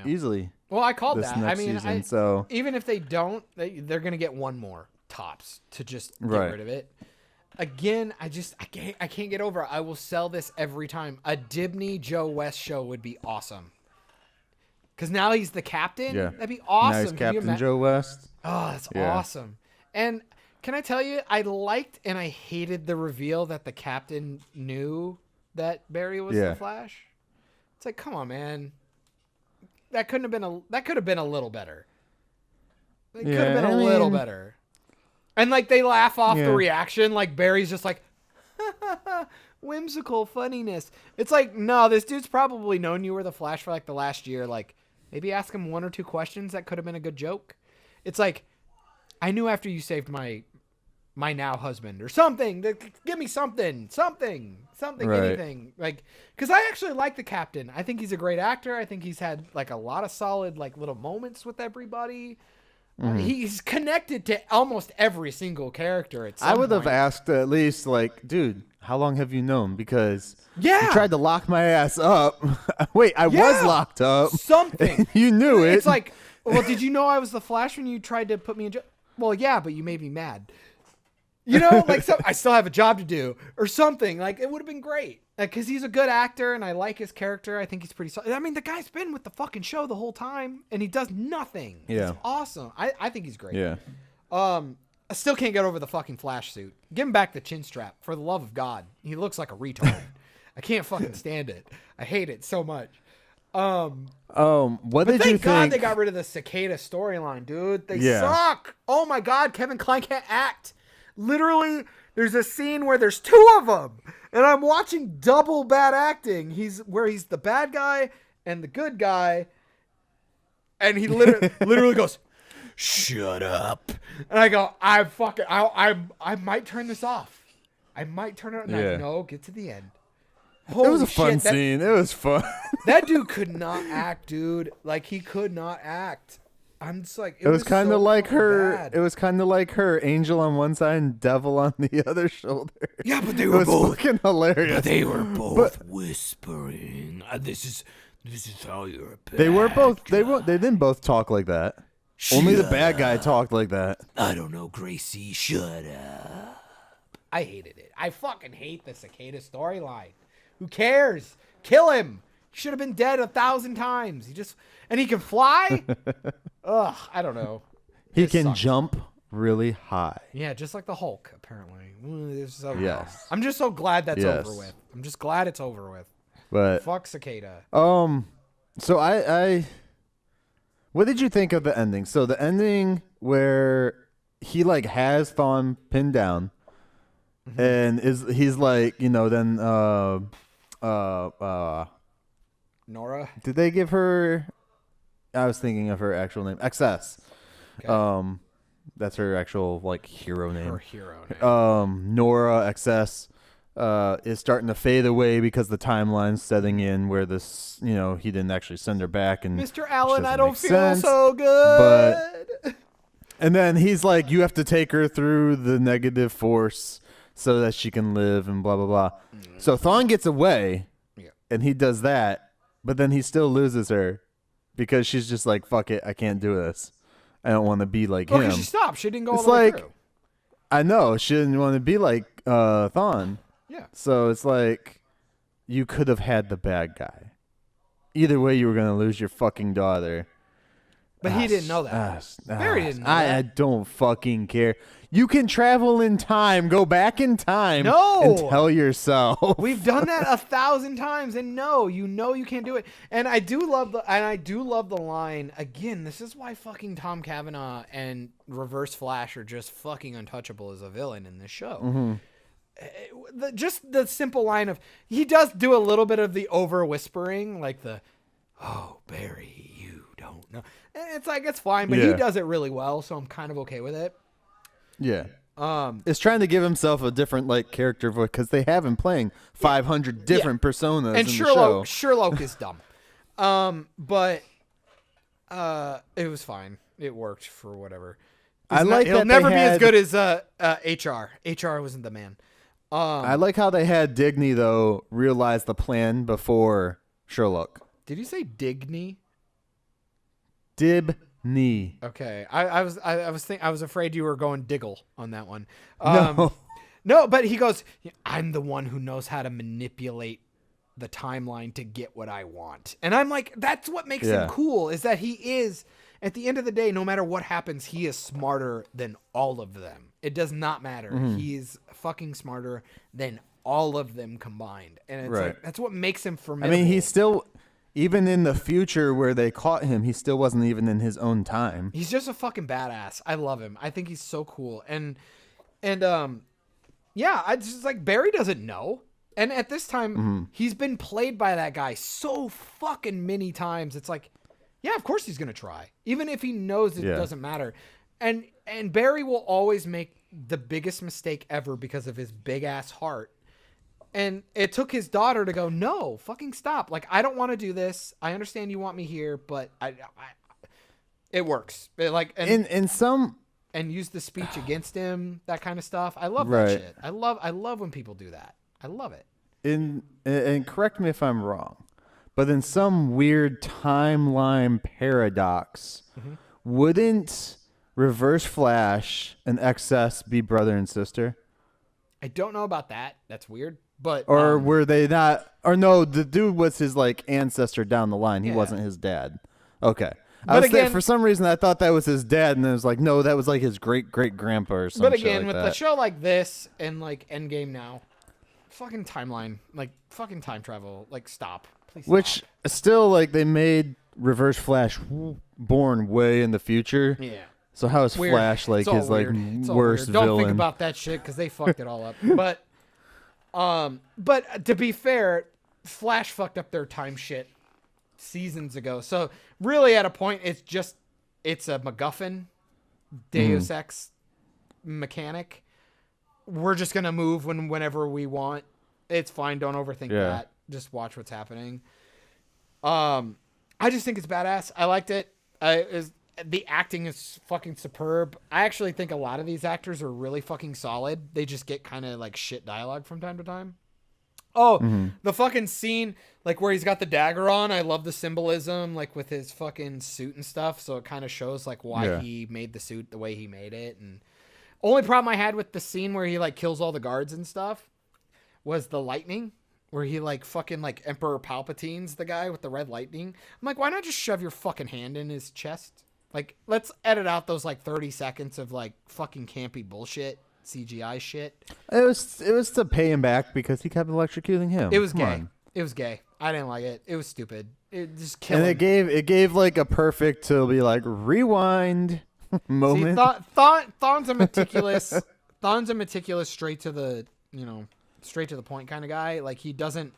easily. Well, I called that. I mean, season, so even if they don't, they're gonna get one more tops to just get rid of it. Again, I can't get over it. I will sell this every time. A Dibney Joe West show would be awesome. Because now he's the captain. Yeah. That'd be awesome. Now he's Captain Joe West. Oh, that's awesome. And can I tell you, I liked and I hated the reveal that the captain knew that Barry was the Flash. It's like, come on, man. That could have been a little better. It could have been a little better. And like they laugh off the reaction, like Barry's just like whimsical funniness. It's like, no, this dude's probably known you were the Flash for like the last year. Like, maybe ask him 1 or 2 questions that could have been a good joke. It's like, I knew after you saved my now husband or something. Give me something, anything. Like, because I actually like the captain. I think he's a great actor. I think he's had like a lot of solid like little moments with everybody. He's connected to almost every single character. At some I would point. have asked at least like, dude, how long have you known? Because you Yeah. tried to lock my ass up. Wait, I was locked up. Something. You knew it. It's like, well, did you know I was the Flash when you tried to put me in jail? Well, yeah, but you made me mad. You know, like, so I still have a job to do or something. Like, it would have been great. Because he's a good actor and I like his character. I think he's pretty solid. I mean, the guy's been with the fucking show the whole time and he does nothing. Yeah. It's awesome. I think he's great. Yeah. I still can't get over the fucking Flash suit. Give him back the chin strap, for the love of God. He looks like a retard. I can't fucking stand it. I hate it so much. What But did you thank God think? they got rid of the cicada storyline, dude. They suck. Oh my God, Kevin Kline can't act. Literally, there's a scene where there's 2 of them, and I'm watching double bad acting. He's the bad guy and the good guy, and he literally goes, "Shut up," and I go, I might turn this off. I might turn it on. Yeah. No, get to the end. It was a Holy fun shit, scene. It was fun. That dude could not act, dude. Like, he could not act. I'm just like, It was kind of so like her. bad. It was kind of like her, angel on one side and devil on the other shoulder. Yeah, but they It were was both. fucking hilarious. But they were both whispering. This is how you're. A bad They were both. guy." They didn't both talk like that. Only the bad guy talked like that. I don't know, Gracie. Shut up. I hated it. I fucking hate the cicada storyline. Who cares? Kill him. He should have been dead 1,000 times. And he can fly? Ugh, I don't know. He This can sucks. jump really high. Yeah, just like the Hulk, apparently. Yes. I'm just so glad that's Yes. over with. I'm just glad it's over with. But Fuck cicada. so I what did you think of the ending? So the ending where he like has Thawne pinned down and he's like, then Nora? did they give her, I was thinking of her actual name, XS. Okay. That's her actual like hero name. Her hero name. Nora XS is starting to fade away because the timeline's setting in where this, he didn't actually send her back. And Mr. Allen, I doesn't don't make feel sense, so good. And then he's like, you have to take her through the negative force so that she can live and blah, blah, blah. So Thawne gets away and he does that, but then he still loses her because she's just like, fuck it, I can't do this. I don't want to be like him. Okay, she stopped. She didn't go all It's the way like, through. I know, she didn't want to be like Thawne. Yeah. So it's like, you could have had the bad guy. Either way, you were going to lose your fucking daughter. But he didn't know that. Barry didn't know I that. don't fucking care. You can travel in time, go back in time, No! and tell yourself. We've done that 1,000 times, and no, you can't do it. And I do love the line again. This is why fucking Tom Cavanaugh and Reverse Flash are just fucking untouchable as a villain in this show. Just the simple line of, he does do a little bit of the over whispering, like the, oh Barry, you don't know. And it's like, it's fine, but he Yeah. does it really well, so I'm kind of okay with it. Yeah. It's trying to give himself a different like character voice because they have him playing 500 different personas And in the show. Sherlock is dumb. But it was fine. It worked for whatever. He'll never be as good as HR. HR wasn't the man. I like how they had Digny though realize the plan before Sherlock. Did you say Digny? Dibney. Okay, I was afraid you were going Diggle on that one. No. No, but he goes, I'm the one who knows how to manipulate the timeline to get what I want. And I'm like, that's what makes him cool, is that he is, at the end of the day, no matter what happens, he is smarter than all of them. It does not matter. He's fucking smarter than all of them combined. And it's like, that's what makes him formidable. I mean, he's still, even in the future where they caught him, he still wasn't even in his own time. He's just a fucking badass. I love him. I think he's so cool. And yeah, I just like, Barry doesn't know. And at this time, he's been played by that guy so fucking many times. It's like, yeah, of course he's going to try. Even if he knows it doesn't matter. And Barry will always make the biggest mistake ever because of his big ass heart. And it took his daughter to go, no, fucking stop. Like, I don't want to do this. I understand you want me here, but it works. And use the speech against him, that kind of stuff. I love that shit. I love when people do that. I love it. And correct me if I'm wrong, but in some weird timeline paradox, wouldn't Reverse Flash and XS be brother and sister? I don't know about that. That's weird. But or were they not? Or no, the dude was his like ancestor down the line. He Yeah. wasn't his dad. Okay. But again, for some reason I thought that was his dad, and it was like, no, that was like his great grandpa or something. But again, like with that. the show like this and like Endgame now, fucking timeline, like fucking time travel, like stop. Please stop. Which still, like, they made Reverse Flash born way in the future. Yeah. So how is Weird. Flash like It's all his like weird. It's all worst weird. Don't villain? think about that shit because they fucked it all up. But to be fair, Flash fucked up their time shit seasons ago. So really, at a point, it's a MacGuffin, Deus Ex mechanic. We're just gonna move whenever we want. It's fine. Don't overthink that. Just watch what's happening. I just think it's badass. I liked it. The acting is fucking superb. I actually think a lot of these actors are really fucking solid. They just get kind of like shit dialogue from time to time. Oh, the fucking scene, like where he's got the dagger on. I love the symbolism, like with his fucking suit and stuff. So it kind of shows like why he made the suit the way he made it. And only problem I had with the scene where he like kills all the guards and stuff was the lightning, where he like fucking like Emperor Palpatine's the guy with the red lightning. I'm like, why not just shove your fucking hand in his chest? Like, let's edit out those like 30 seconds of like fucking campy bullshit. CGI shit. It was to pay him back because he kept electrocuting him. It was Come gay. on. It was gay. I didn't like it. It was stupid. It just killed. And him. it gave like a perfect to be like rewind moment. See, Thon's a meticulous. Thon's a meticulous, straight to the point kind of guy. Like he doesn't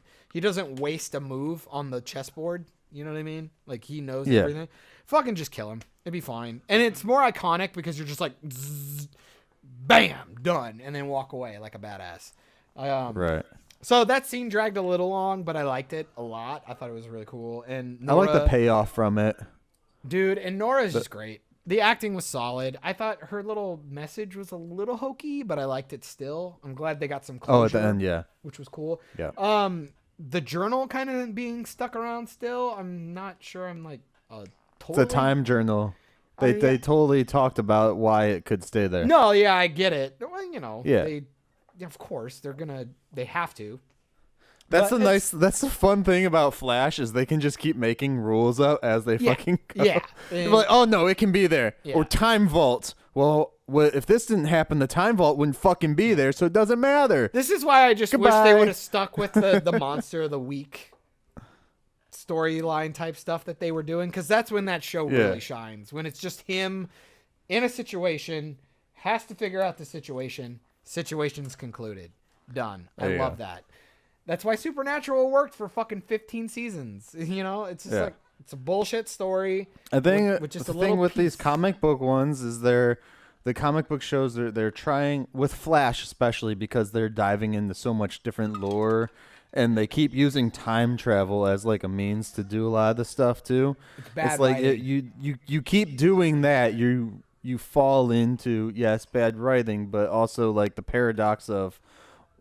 waste a move on the chessboard. You know what I mean? Like he knows everything. Fucking just kill him. It'd be fine. And it's more iconic because you're just like. Zzz, bam, done, and then walk away like a badass. Right. So that scene dragged a little long, but I liked it a lot. I thought it was really cool. And Nora, I like the payoff from it. Dude, and Nora's just great. The acting was solid. I thought her little message was a little hokey, but I liked it still. I'm glad they got some closure. Oh, at the end, yeah. Which was cool. Yeah. The journal kind of being stuck around still. I'm not sure I'm like It's a time journal. They totally talked about why it could stay there. No, yeah, I get it. Well, yeah. Of course, they have to. That's the fun thing about Flash is they can just keep making rules up as they fucking go. Yeah. They're like, oh no, it can be there. Yeah. Or time vault. Well, if this didn't happen, the time vault wouldn't fucking be there, so it doesn't matter. This is why I just wish they would have stuck with the monster of the week storyline type stuff that they were doing, because that's when that show really shines. When it's just him in a situation, has to figure out the situation, situation's concluded, done. I love that. That's why Supernatural worked for fucking 15 seasons. You know, it's just like it's a bullshit story. I think with just the a little thing with piece. these comic book ones is the comic book shows they're trying, with Flash especially, because they're diving into so much different lore. And they keep using time travel as like a means to do a lot of the stuff too. It's like you keep doing that, you fall into bad writing, but also like the paradox of,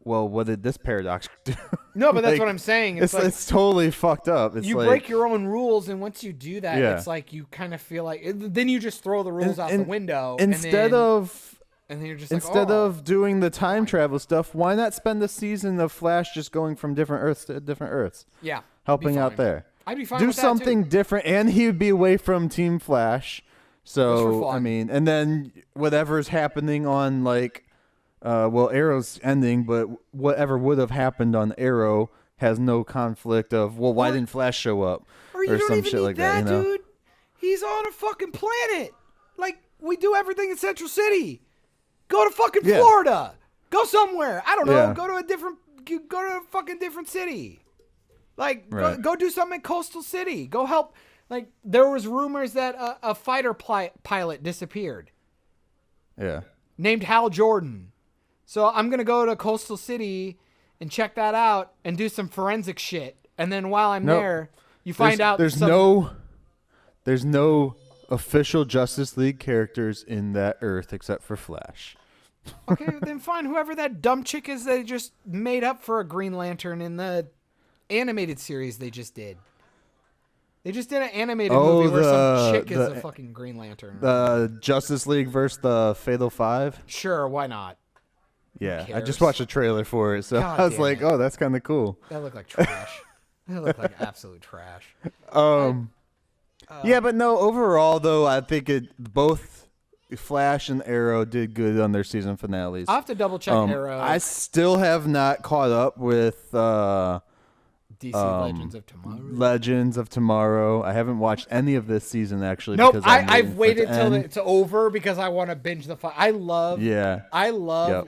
well, what did this paradox do? No, but that's like, what I'm saying. It's totally fucked up. It's you like, break your own rules, and once you do that, it's like you kind of feel like then you just throw the rules out the window. Instead of of doing the time travel stuff, why not spend a season of Flash just going from different Earths to different Earths? Yeah. Helping out there. I'd be fine Do with that, something too. different, and he would be away from Team Flash. So, I mean, and then whatever's happening on, like, Arrow's ending, but whatever would have happened on Arrow has no conflict of, well, why didn't Flash show up? Or you don't some even shit need like that, you know? dude. He's on a fucking planet. Like, we do everything in Central City. Go to fucking Florida. Go somewhere. I don't know. Yeah. Go to a fucking different city. Like, go do something in Coastal City. Go help. Like, there was rumors that a fighter pilot disappeared. Yeah. Named Hal Jordan. So I'm going to go to Coastal City and check that out and do some forensic shit. And then while I'm there, you find out there's no official Justice League characters in that Earth except for Flash. Okay, then fine. Whoever that dumb chick is they just made up for a Green Lantern in the animated series they just did. They just did an animated movie where some chick is a fucking Green Lantern. The Justice League versus the Fatal Five? Sure, why not? Yeah, I just watched a trailer for it, so I was like, oh, that's kind of cool. That looked like trash. That looked like absolute trash. Yeah, but no, overall, though, I think both Flash and Arrow did good on their season finales. I'll have to double check Arrow. I still have not caught up with DC Legends of Tomorrow. Legends of Tomorrow. I haven't watched any of this season, actually. Nope, because I've waited till it's over because I want to binge the fight. I love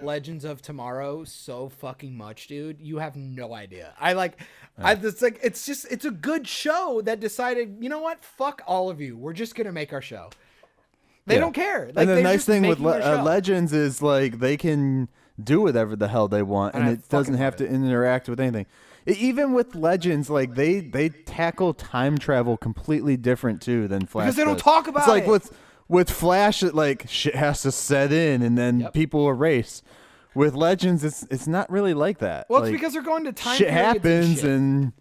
Legends of Tomorrow so fucking much, dude. You have no idea. It's a good show that decided, you know what? Fuck all of you. We're just going to make our show. They don't care. Like, and the nice thing with Legends is like they can do whatever the hell they want, and it doesn't have to interact with anything. Even with Legends, like they tackle time travel completely different too than Flash. Because they don't talk about it. It's like with Flash, it like shit has to set in, and then people erase. With Legends, it's not really like that. Well, like, it's because they're going to time shit periods happens and shit.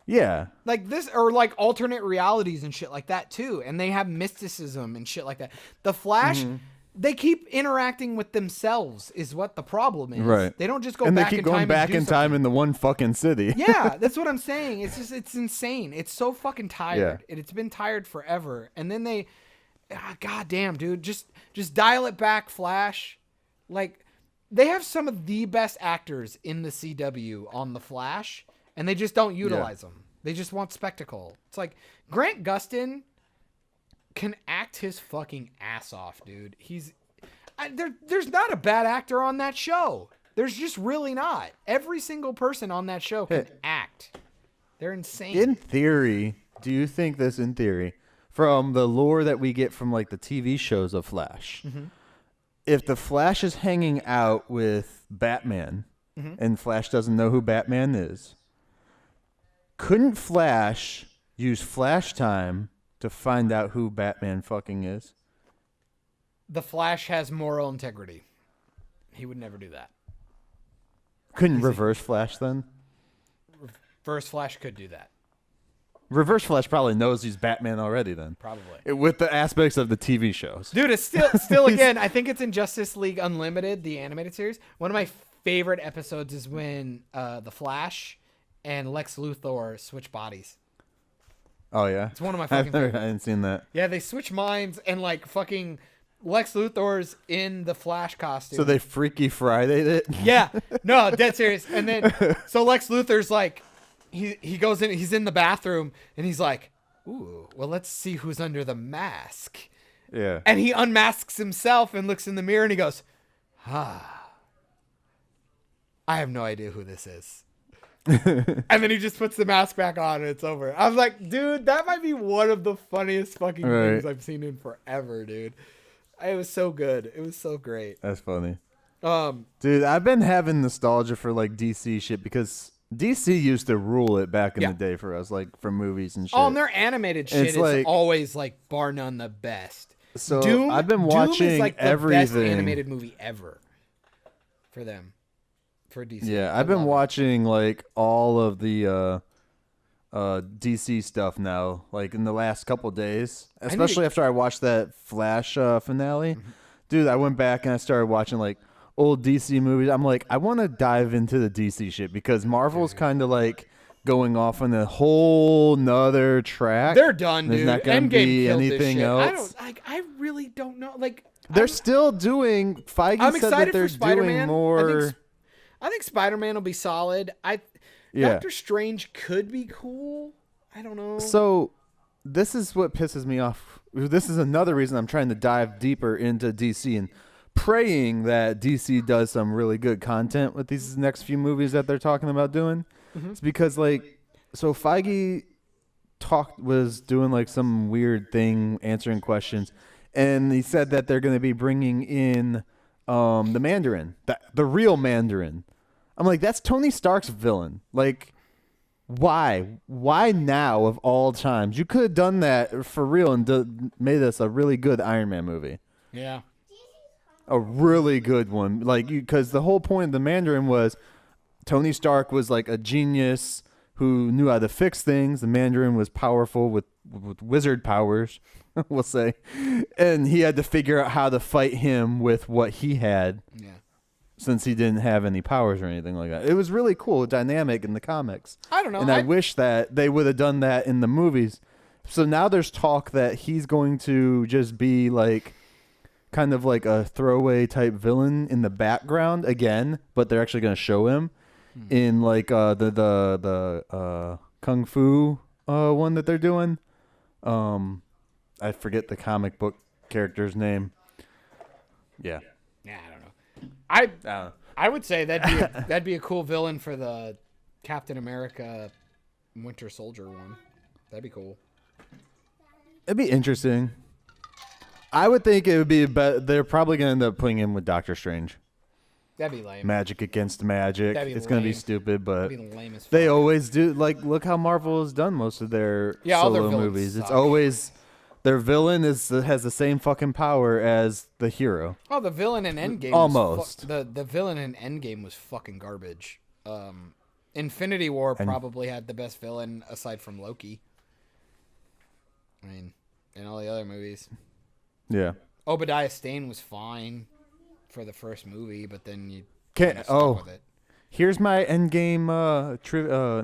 yeah. Like this, or like alternate realities and shit like that too. And they have mysticism and shit like that. The Flash, they keep interacting with themselves is what the problem is. Right. They don't just go and back they in keep going time back and do in time something. in the one fucking city. Yeah, that's what I'm saying. It's insane. It's so fucking tired. And it's been tired forever. And then they, god damn, dude, just dial it back, Flash. Like, they have some of the best actors in the CW on the Flash, and they just don't utilize them. They just want spectacle. It's like Grant Gustin can act his fucking ass off, dude. There's not a bad actor on that show. There's just really not. Every single person on that show can act. They're insane. In theory, do you think this in theory, from the lore that we get from like the TV shows of Flash, if the Flash is hanging out with Batman and Flash doesn't know who Batman is, couldn't Flash use Flash time to find out who Batman fucking is? The Flash has moral integrity. He would never do that. Couldn't Reverse Flash then? First Flash could do that. Reverse Flash probably knows he's Batman already then. Probably. With the aspects of the TV shows. Dude, it's still again, I think it's in Justice League Unlimited, the animated series. One of my favorite episodes is when the Flash and Lex Luthor switch bodies. Oh, yeah? It's one of my fucking favorites. I hadn't seen that. Yeah, they switch minds and like fucking Lex Luthor's in the Flash costume. So they Freaky Friday'd it? Yeah. No, dead serious. And then, so Lex Luthor's like, he goes in, he's in the bathroom and he's like, ooh, well, let's see who's under the mask. Yeah. And he unmasks himself and looks in the mirror and he goes, I have no idea who this is. And then he just puts the mask back on and it's over. I was like, dude, that might be one of the funniest fucking things I've seen in forever, dude. It was so good. It was so great. That's funny. Dude, I've been having nostalgia for like DC shit because DC used to rule it back in the day for us, like for movies and shit. Oh, and their animated shit is like, always like bar none the best. So Doom, I've been Doom watching is like the everything. best animated movie ever for them, for DC. Yeah, I've been watching like all of the DC stuff now, like in the last couple days, especially after I watched that Flash finale. Dude, I went back and I started watching like old DC movies. I'm like, I want to dive into the DC shit because Marvel's kind of like going off on a whole nother track. They're done, There's dude. not going to Endgame be killed this anything shit. else. I really don't know. Like, They're still doing. Feige I'm said that excited they're for Spider-Man. doing more. I think Spider-Man will be solid. Doctor Strange could be cool. I don't know. So, this is what pisses me off. This is another reason I'm trying to dive deeper into DC and praying that DC does some really good content with these next few movies that they're talking about doing. It's because, like, so Feige was doing like some weird thing, answering questions, and he said that they're going to be bringing in the Mandarin, the real Mandarin. I'm like, that's Tony Stark's villain. Like, why? Why now of all times? You could have done that for real and made us a really good Iron Man movie. Yeah. A really good one. Like, because the whole point of the Mandarin was Tony Stark was like a genius who knew how to fix things. The Mandarin was powerful with wizard powers, we'll say. And he had to figure out how to fight him with what he had. Yeah. Since he didn't have any powers or anything like that. It was really cool, dynamic in the comics. I don't know. And I wish that they would have done that in the movies. So now there's talk that he's going to just be like kind of like a throwaway type villain in the background again, but they're actually going to show him in like the Kung Fu one that they're doing. I forget the comic book character's name. Yeah. Yeah, I don't know. I would say that'd be a cool villain for the Captain America Winter Soldier one. That'd be cool. It'd be interesting. I would think it would be they're probably going to end up putting him with Doctor Strange. That'd be lame. Magic against magic. It's going to be stupid, but That'd be lame as fuck. they always do. Like, look how Marvel has done most of their all their solo villains movies. suck. It's always their villain has the same fucking power as the hero. Oh, the villain in Endgame. Almost. The villain in Endgame was fucking garbage. Infinity War probably had the best villain aside from Loki. I mean, in all the other movies. Yeah. Obadiah Stane was fine for the first movie, but then you Can't. stuck with it. Here's my Endgame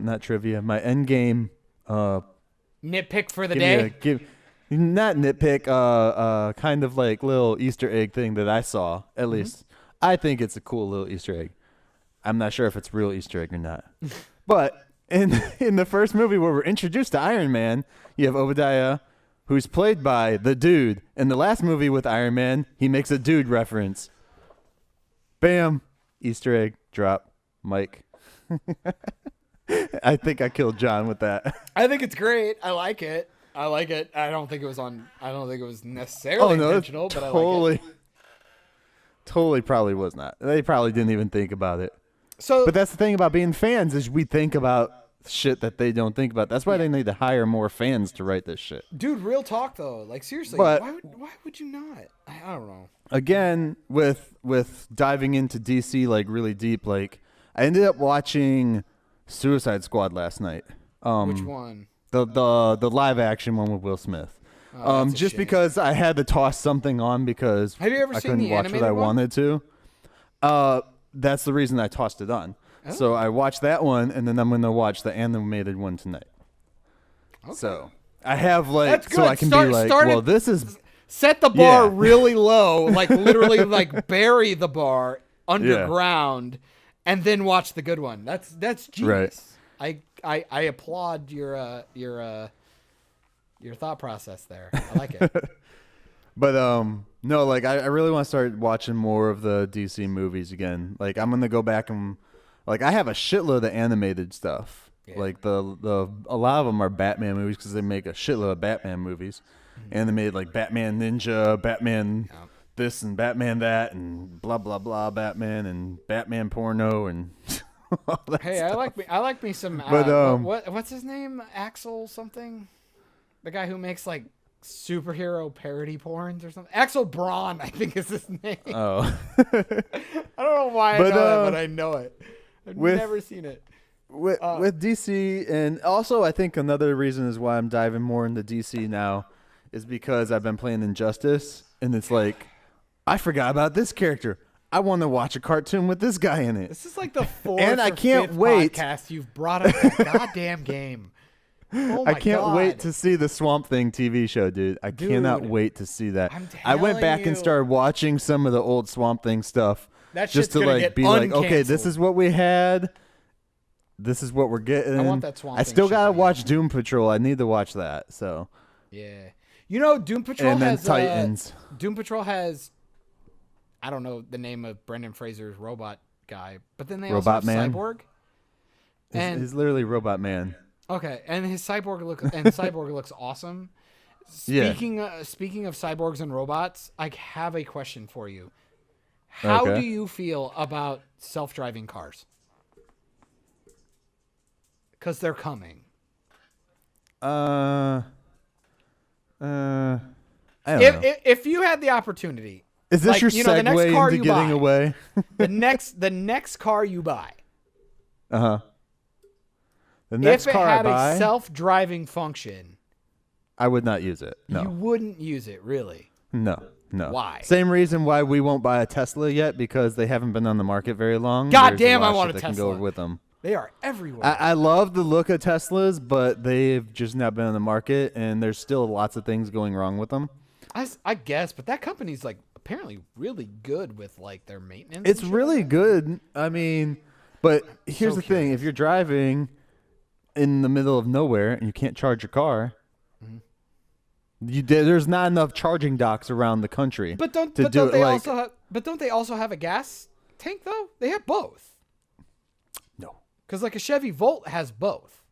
not trivia. My Endgame Nitpick for the day. Not nitpick. Kind of like little Easter egg thing that I saw. At least I think it's a cool little Easter egg. I'm not sure if it's real Easter egg or not. But in the first movie where we're introduced to Iron Man, you have Obadiah, who's played by the Dude. In the last movie with Iron Man, he makes a Dude reference. Bam! Easter egg drop. Myke. I think I killed John with that. I think it's great. I like it. I don't think it was necessarily intentional, but I like it. Totally probably was not. They probably didn't even think about it. So, but that's the thing about being fans is we think about shit that they don't think about. That's why they need to hire more fans to write this shit. dude, real talk though. Like seriously, But- why would you not? I don't know. Again, with diving into DC like really deep, like I ended up watching Suicide Squad last night. Which one? The live action one with Will Smith. Oh, that's a Just shame. because I had to toss something on because Have you ever I seen couldn't the watch what animated I one? wanted to. That's the reason I tossed it on. Oh. So I watched that one, and then I'm going to watch the animated one tonight. Okay. So I have like, That's so good. I can Start- be like, start well, it- this is Set the bar Yeah. really low, like literally like bury the bar underground, and then watch the good one. That's genius. I applaud your thought process there. I like it. But no, like I really want to start watching more of the DC movies again. Like I'm gonna go back and like I have a shitload of animated stuff. Yeah. Like a lot of them are Batman movies because they make a shitload of Batman movies, and they made like Batman Ninja, Batman this and Batman that, and blah blah blah Batman and Batman porno and. all that Hey, stuff. I like me some. But, what's his name? Axel something. The guy who makes like superhero parody porns or something. Axel Braun, I think is his name. Oh. I don't know why I know it, but I know it. I've with- never seen it. With DC, and also I think another reason is why I'm diving more into DC now is because I've been playing Injustice, and it's like, I forgot about this character. I want to watch a cartoon with this guy in it. This is like the fourth And I or can't fifth wait. podcast you've brought up the goddamn game. Oh my I can't God. wait to see the Swamp Thing TV show, dude. I cannot Dude, wait to see that. I'm I went telling back and you. started watching some of the old Swamp Thing stuff That just shit's to gonna like get be like, okay, this uncanceled. is what we had. This is what we're getting. I want that Swamp I Thing still shit gotta again. watch Doom Patrol. I need to watch that. So Yeah. You know, Doom Patrol and then has Titans. Doom Patrol has, I don't know the name of Brendan Fraser's robot guy, but then they Robot also Man? have Cyborg. And He's literally Robot Man. okay, and his Cyborg looks awesome. Yeah. Speaking of cyborgs and robots, I have a question for you. How Okay. do you feel about self-driving cars? Because they're coming. I don't know. If you had the opportunity, Is this like, your you know, the next segue car into you getting buy. away? the next car you buy, The next if it car had I buy, a self-driving function, I would not use it. No, you wouldn't use it, really. no. Why? Same reason why we won't buy a Tesla yet, because they haven't been on the market very long. God There's damn, lot I of want shit a that can go Tesla. with them. They are everywhere. I love the look of Teslas, but they've just not been on the market, and there's still lots of things going wrong with them. I guess, but that company's like apparently really good with like their maintenance. It's and shit really like that. good. I mean, but here's so the thing: if you're driving in the middle of nowhere and you can't charge your car, there's not enough charging docks around the country. But don't to do it like don't they also have a gas tank though? They have both. no. Because like a Chevy Volt has both,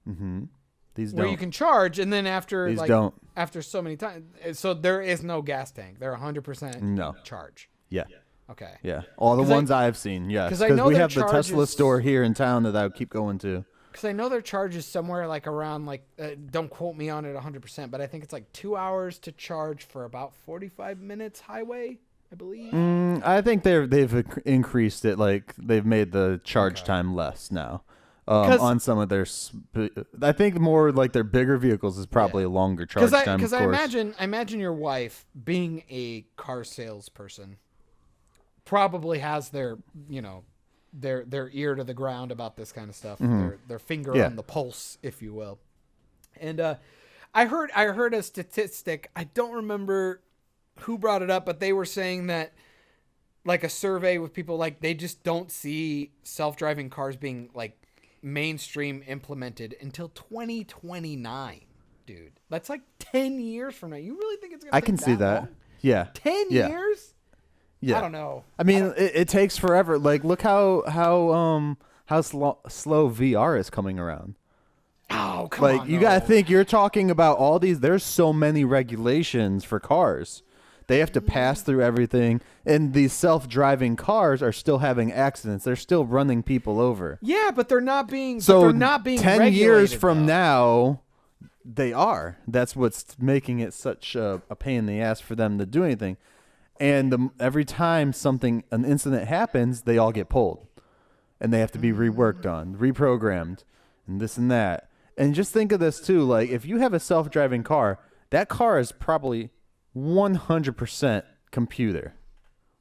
These where don't. you can charge, and then after These like don't. after so many times, so there is no gas tank. They're 100% No. charge. Yeah. Okay. Yeah. All the 'Cause I- ones I've seen. Yes. 'cause I Because know we their have the Tesla charges- store here in town that I would keep going to. Because I know their charge is somewhere like around like don't quote me on it 100%, but I think it's like 2 hours to charge for about 45 minutes highway, I believe. I think they've increased it. Like they've made the charge time less now. On some of their, I think more like their bigger vehicles is probably a longer charge time. Because I imagine your wife, being a car salesperson, probably has their their ear to the ground about this kind of stuff, their finger on the pulse, if you will. And I heard a statistic. I don't remember who brought it up, but they were saying that like a survey with people, like they just don't see self-driving cars being like mainstream implemented until 2029, dude. That's like 10 years from now. You really think it's gonna take I can see that long? Yeah, 10 years. Yeah, I don't know. I mean, it takes forever. Like, look how slow VR is coming around. Oh, come on. Like, you gotta think, you're talking about all these. There's so many regulations for cars. They have to pass through everything, and these self-driving cars are still having accidents. They're still running people over. Yeah, but they're not being. So they're not being 10 years from though. now, they are. That's what's making it such a pain in the ass for them to do anything. And every time an incident happens, they all get pulled, and they have to be reworked on, reprogrammed, and this and that. And just think of this too: like if you have a self-driving car, that car is probably 100% computer.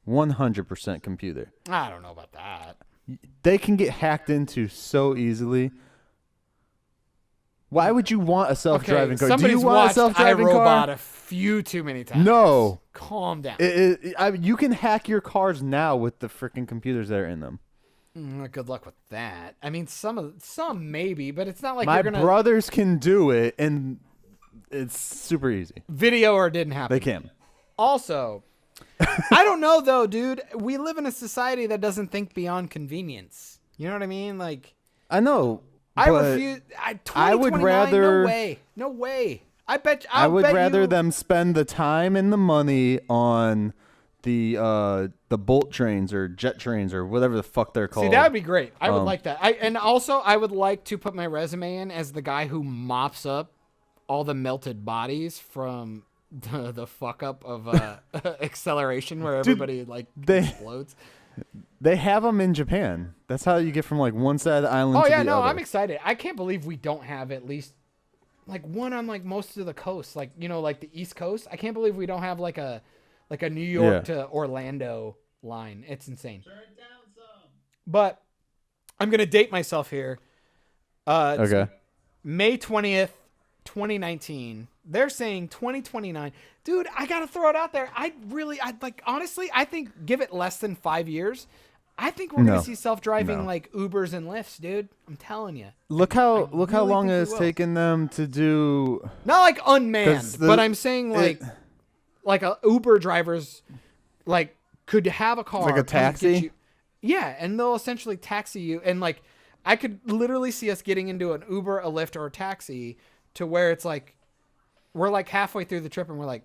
100% computer. I don't know about that. They can get hacked into so easily. Why would you want a self-driving car? Do you want a self-driving iRobot car? a few too many times. No. Calm down. You can hack your cars now with the freaking computers that are in them. Good luck with that. I mean, some maybe, but it's not like My you're gonna. brothers can do it, and it's super easy. Video or it didn't happen. They can. Also, I don't know though, dude. We live in a society that doesn't think beyond convenience. You know what I mean? Like, I know. I refuse. I would rather. No way. I would rather them spend the time and the money on the Bolt trains or jet trains or whatever the fuck they're called. See, that would be great. I would like that. I would like to put my resume in as the guy who mops up all the melted bodies from the fuck up of acceleration where everybody explodes. They have them in Japan. That's how you get from like one side of the island to the other. I'm excited. I can't believe we don't have at least like one on like most of the coast, like like the East Coast. I can't believe we don't have like a New York to Orlando line. It's insane. Turn it down some. But I'm gonna date myself here. Okay. May 20th, 2019. They're saying 2029. Dude, I gotta throw it out there. Honestly, I think give it less than 5 years. I think we're gonna see self-driving like Ubers and Lyfts, dude. I'm telling you. Look how long it has taken them to do. Not like unmanned, but I'm saying like a Uber drivers like could have a car like a taxi. And they'll essentially taxi you, and like I could literally see us getting into an Uber, a Lyft, or a taxi to where it's like we're like halfway through the trip and we're like,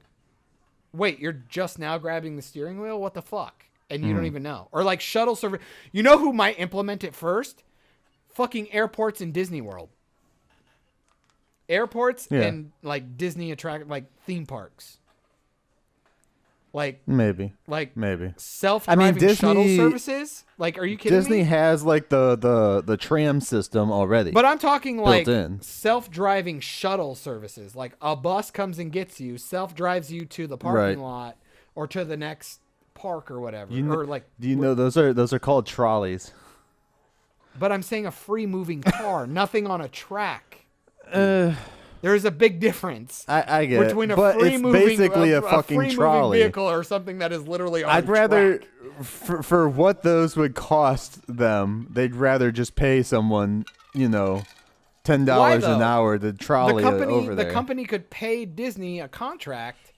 wait, you're just now grabbing the steering wheel? What the fuck? And you don't even know. Or like shuttle service. You know who might implement it first? Fucking airports in Disney World. Airports and like Disney like theme parks. Like maybe self-driving shuttle services. Like, are you kidding me? Disney has like the tram system already. But I'm talking like in. Self-driving shuttle services. Like a bus comes and gets you, self-drives you to the parking lot or to the next park or whatever. Do you know those are called trolleys? But I'm saying a free moving car, nothing on a track. There's a big difference. I get between it, but it's basically a fucking free trolley vehicle or something that is literally on I'd a rather track. for what those would cost them, they'd rather just pay someone, $10 an hour to trolley over there. The company could pay Disney a contract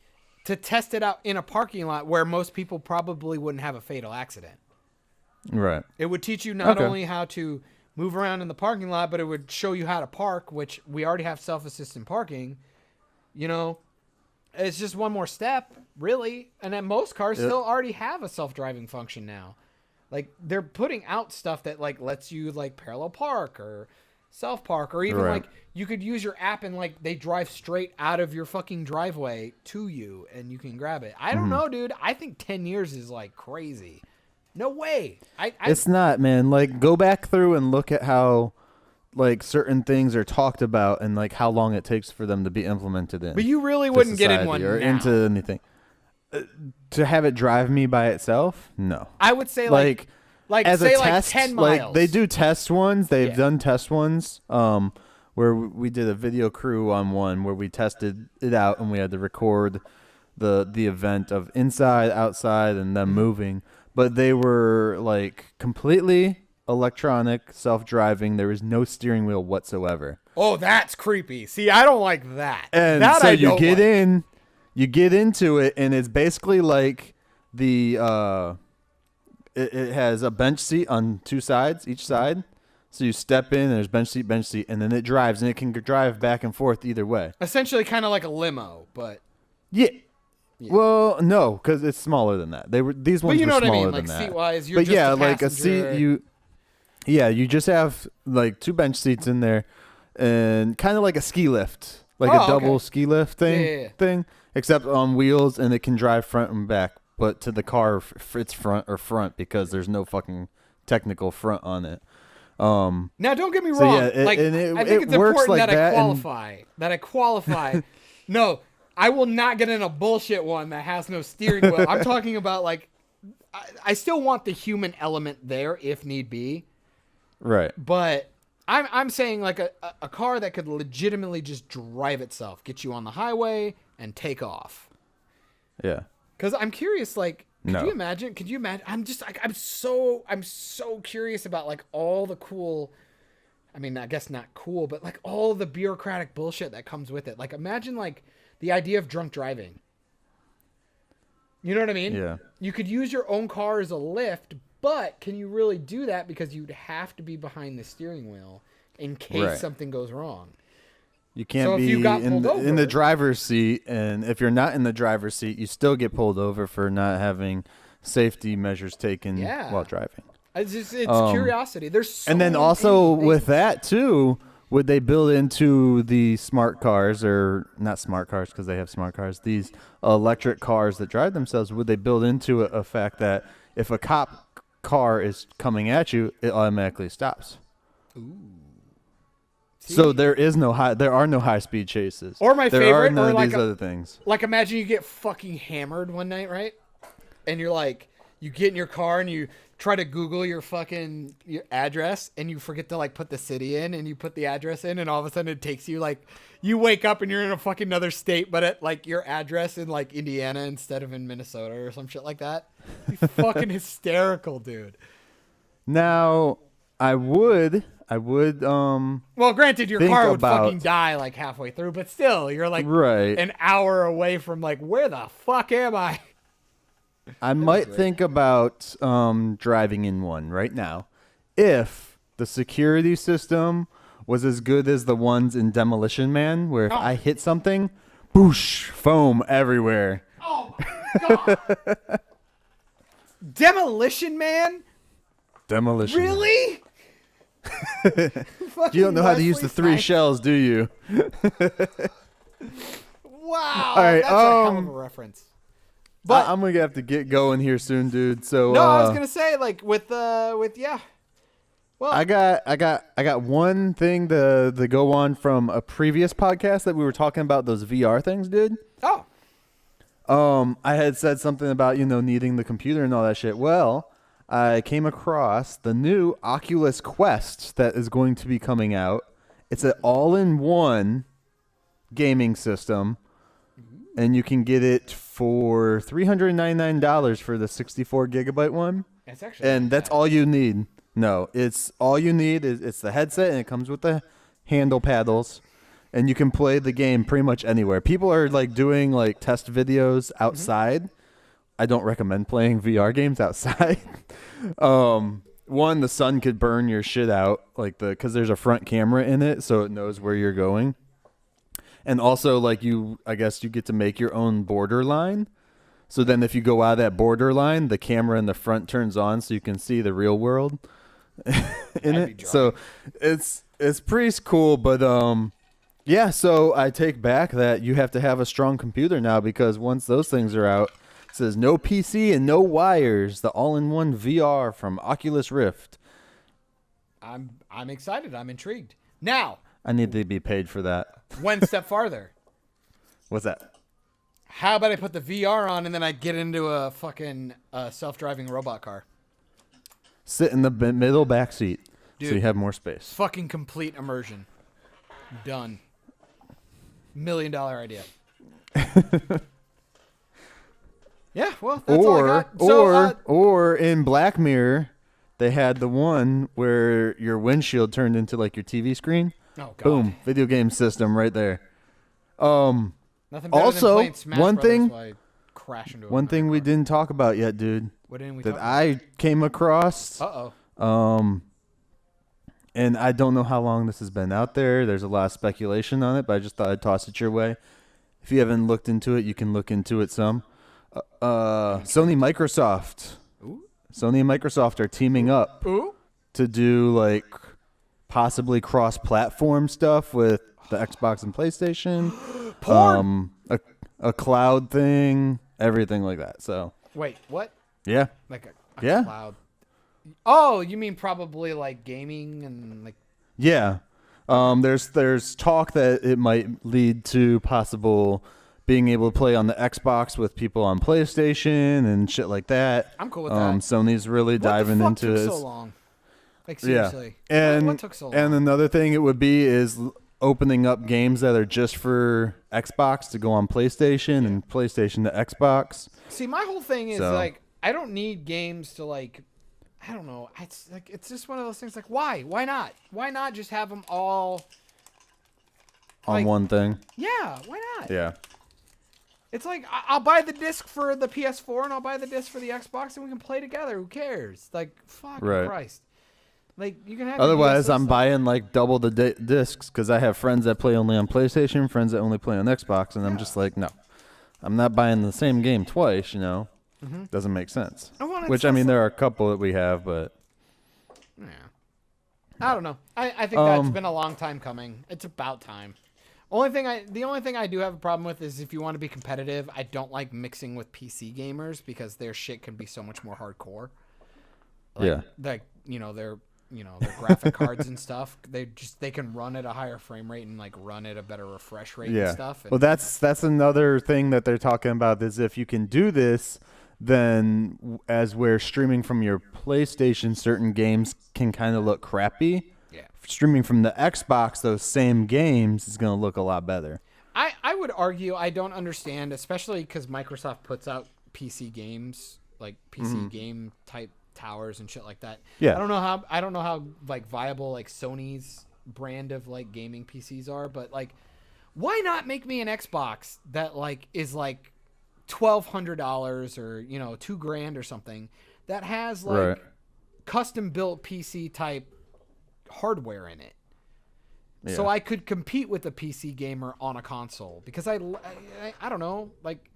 to test it out in a parking lot where most people probably wouldn't have a fatal accident. Right. It would teach you not only how to move around in the parking lot, but it would show you how to park, which we already have self-assistant parking. It's just one more step, really. And then most cars still already have a self-driving function now. Like, they're putting out stuff that like lets you like parallel park or self-park, or even Right. like you could use your app and like they drive straight out of your fucking driveway to you and you can grab it. I don't know, dude. I think 10 years is like crazy. No way. It's not, man. Like, go back through and look at how, like, certain things are talked about and, like, how long it takes for them to be implemented in. But you really wouldn't get in one or now. into anything. To have it drive me by itself? No. I would say like as say a test, 10 miles. like, they do test ones. They've Yeah. done test ones where we did a video crew on one where we tested it out and we had to record the event of inside, outside, and them moving. But they were, like, completely electronic, self-driving. There was no steering wheel whatsoever. Oh, that's creepy. See, I don't like that. And that so I you don't get like. in, you get into it, and it's basically like the it has a bench seat on two sides, each side. So you step in, and there's bench seat, and then it drives, and it can drive back and forth either way. Essentially kind of like a limo, but Yeah. Well, no, because it's smaller than that. These ones you know were what I smaller mean, than like that. seat-wise, you're But just yeah, a like a passenger. seat, you just have like two bench seats in there, and kind of like a ski lift, like a double okay. ski lift thing, except on wheels, and it can drive front and back. But to the car, it's front because there's no fucking technical front on it. Now, don't get me So, wrong. yeah, like, I think it's works important like that I that, and- qualify. That I qualify. No, I will not get in a bullshit one that has no steering wheel. I'm talking about like, I still want the human element there if need be, Right. but I'm saying like a car that could legitimately just drive itself, get you on the highway and take off. Yeah. Because I'm curious, like, could No. you imagine? Could you imagine? I'm just like, I'm so curious about like all the cool. I mean, I guess not cool, but like all the bureaucratic bullshit that comes with it. Like, imagine like the idea of drunk driving. You know what I mean? Yeah. You could use your own car as a lift, but can you really do that? Because you'd have to be behind the steering wheel in case Right. something goes wrong. You can't So if be you got in pulled the over- driver's seat, and if you're not in the driver's seat, you still get pulled over for not having safety measures taken Yeah. while driving. It's curiosity. There's so And then many also things. with that too, would they build into the smart cars, or not smart cars because they have smart cars, these electric cars that drive themselves, would they build into a fact that if a cop car is coming at you, it automatically stops? So there are no high speed chases. Or my there favorite, are none or of like these other things. Like, imagine you get fucking hammered one night, right? And you're like, you get in your car and you try to Google your address, and you forget to like put the city in, and you put the address in, and all of a sudden it takes you like, you wake up and you're in a fucking another state, but at like your address in like Indiana instead of in Minnesota or some shit like that. It'd be fucking hysterical, dude. Now, I would Well, granted, your think car would about- fucking die like halfway through, but still, you're like right. an hour away from like, where the fuck am I? I might think about driving in one right now if the security system was as good as the ones in Demolition Man, where if I hit something, boosh, foam everywhere. Oh my god! Demolition Man? Demolition. Man. Really? You don't know how to use the Wesley 3 Snipes? shells, do you? Wow, All right, that's a hell of a reference. But I'm gonna have to get going here soon, dude. So no, I was gonna say like with yeah. Well, I got one thing to go on from a previous podcast that we were talking about those VR things, dude. oh, I had said something about, needing the computer and all that shit. Well, I came across the new Oculus Quest that is going to be coming out. It's an all-in-one gaming system, and you can get it for $399 for the 64 gigabyte one. it's actually And not that's bad. all you need. No, it's all you need. It's the headset, and it comes with the handle paddles, and you can play the game pretty much anywhere. People are like doing like test videos outside. I don't recommend playing VR games outside. One, the sun could burn your shit out, because there's a front camera in it, so it knows where you're going. And also, I guess you get to make your own borderline. So then if you go out of that borderline, the camera in the front turns on so you can see the real world in That'd be it. So it's It's pretty cool, but yeah. So I take back that you have to have a strong computer now because once those things are out, it says no PC and no wires. The all-in-one VR from Oculus Rift. I'm excited. I'm intrigued. Now, I need to be paid for that. one step farther. What's that? How about I put the VR on and then I get into a fucking self-driving robot car? Sit in the middle back seat so Dude. you have more space. Fucking complete immersion. Done. $1 million idea. Yeah, well, that's all I got. So, Or in Black Mirror, they had the one where your windshield turned into like your TV screen. oh, God. Boom, video game system right there. Nothing better Also, than playing Smash one Brothers thing- while I crash into One thing we didn't talk about yet, dude, What didn't we that talk I came across. about? Uh-oh. And I don't know how long this has been out there. There's a lot of speculation on it, but I just thought I'd toss it your way. If you haven't looked into it, you can look into it some. Sony Microsoft. Ooh. Sony and Microsoft are teaming up Ooh. to do like possibly cross-platform stuff with the Xbox and PlayStation. Porn! A cloud thing, everything like that. So, Wait, what? yeah. Like a Yeah. cloud. Oh, you mean probably like gaming and like... Yeah. There's talk that it might lead to possible being able to play on the Xbox with people on PlayStation and shit like that. I'm cool with that. Sony's really diving what the into fuck took it. so long? Like, Yeah. seriously. And what took so long? and another thing it would be is opening up games that are just for Xbox to go on PlayStation and PlayStation to Xbox. See, my whole thing is So- like, I don't need games to like, I don't know. It's like, it's just one of those things. Like, why? Why not? Why not just have them all On like, one thing. Yeah, why not? Yeah. It's like I'll buy the disc for the PS4 and I'll buy the disc for the Xbox and we can play together. Who cares? Like, fucking Right. Christ. Like, you can have. Otherwise, your I'm stuff. buying like double the discs because I have friends that play only on PlayStation, friends that only play on Xbox, and I'm just like, no, I'm not buying the same game twice. You know, doesn't make sense. Which I mean, there are a couple that we have, but Yeah. I don't know. I think that's been a long time coming. It's about time. The only thing I do have a problem with is if you want to be competitive, I don't like mixing with PC gamers because their shit can be so much more hardcore. yeah, Like, their graphic cards and stuff, they can run at a higher frame rate and like run at a better refresh rate and yeah. stuff. And Well, that's another thing that they're talking about is if you can do this, then as we're streaming from your PlayStation, certain games can kind of look crappy. yeah. Streaming from the Xbox, those same games is going to look a lot better. I would argue I don't understand, especially because Microsoft puts out PC games, like PC game type towers and shit like that. Yeah. I don't know how like viable like Sony's brand of like gaming PCs are, but like, why not make me an Xbox that like is like $1,200 or $2,000 or something that has like Right. custom built PC type hardware in it. Yeah. So I could compete with a PC gamer on a console because I don't know, like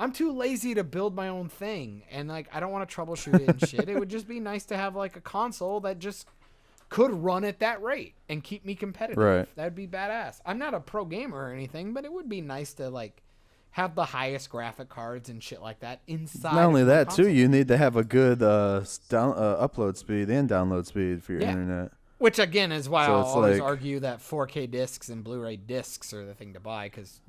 I'm too lazy to build my own thing and like I don't want to troubleshoot it and shit. It would just be nice to have like a console that just could run at that rate and keep me competitive. Right. That'd be badass. I'm not a pro gamer or anything, but it would be nice to like have the highest graphic cards and shit like that inside. Not only of my that, too, console. you need to have a good upload speed and download speed for your Yeah. internet. Which again is why So I'll it's always like- argue that 4K discs and Blu-ray discs are the thing to buy because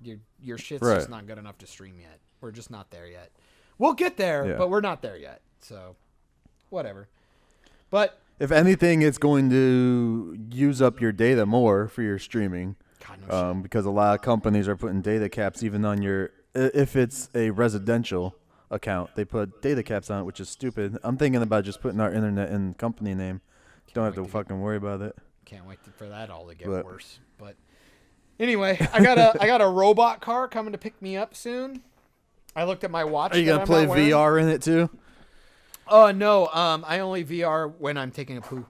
your shit's Right. just not good enough to stream yet. We're just not there yet. We'll get there, Yeah. but we're not there yet. So, whatever. But If anything, it's going to use up your data more for your streaming God, no shit. because a lot of companies are putting data caps even on your if it's a residential account. They put data caps on it, which is stupid. I'm thinking about just putting our internet in company name. Don't have to fucking worry about it. Can't wait for that all to get But- worse. But anyway, I got a robot car coming to pick me up soon. I looked at my watch. Are you that gonna I'm play not wearing. VR in it too? Oh no, I only VR when I'm taking a poo.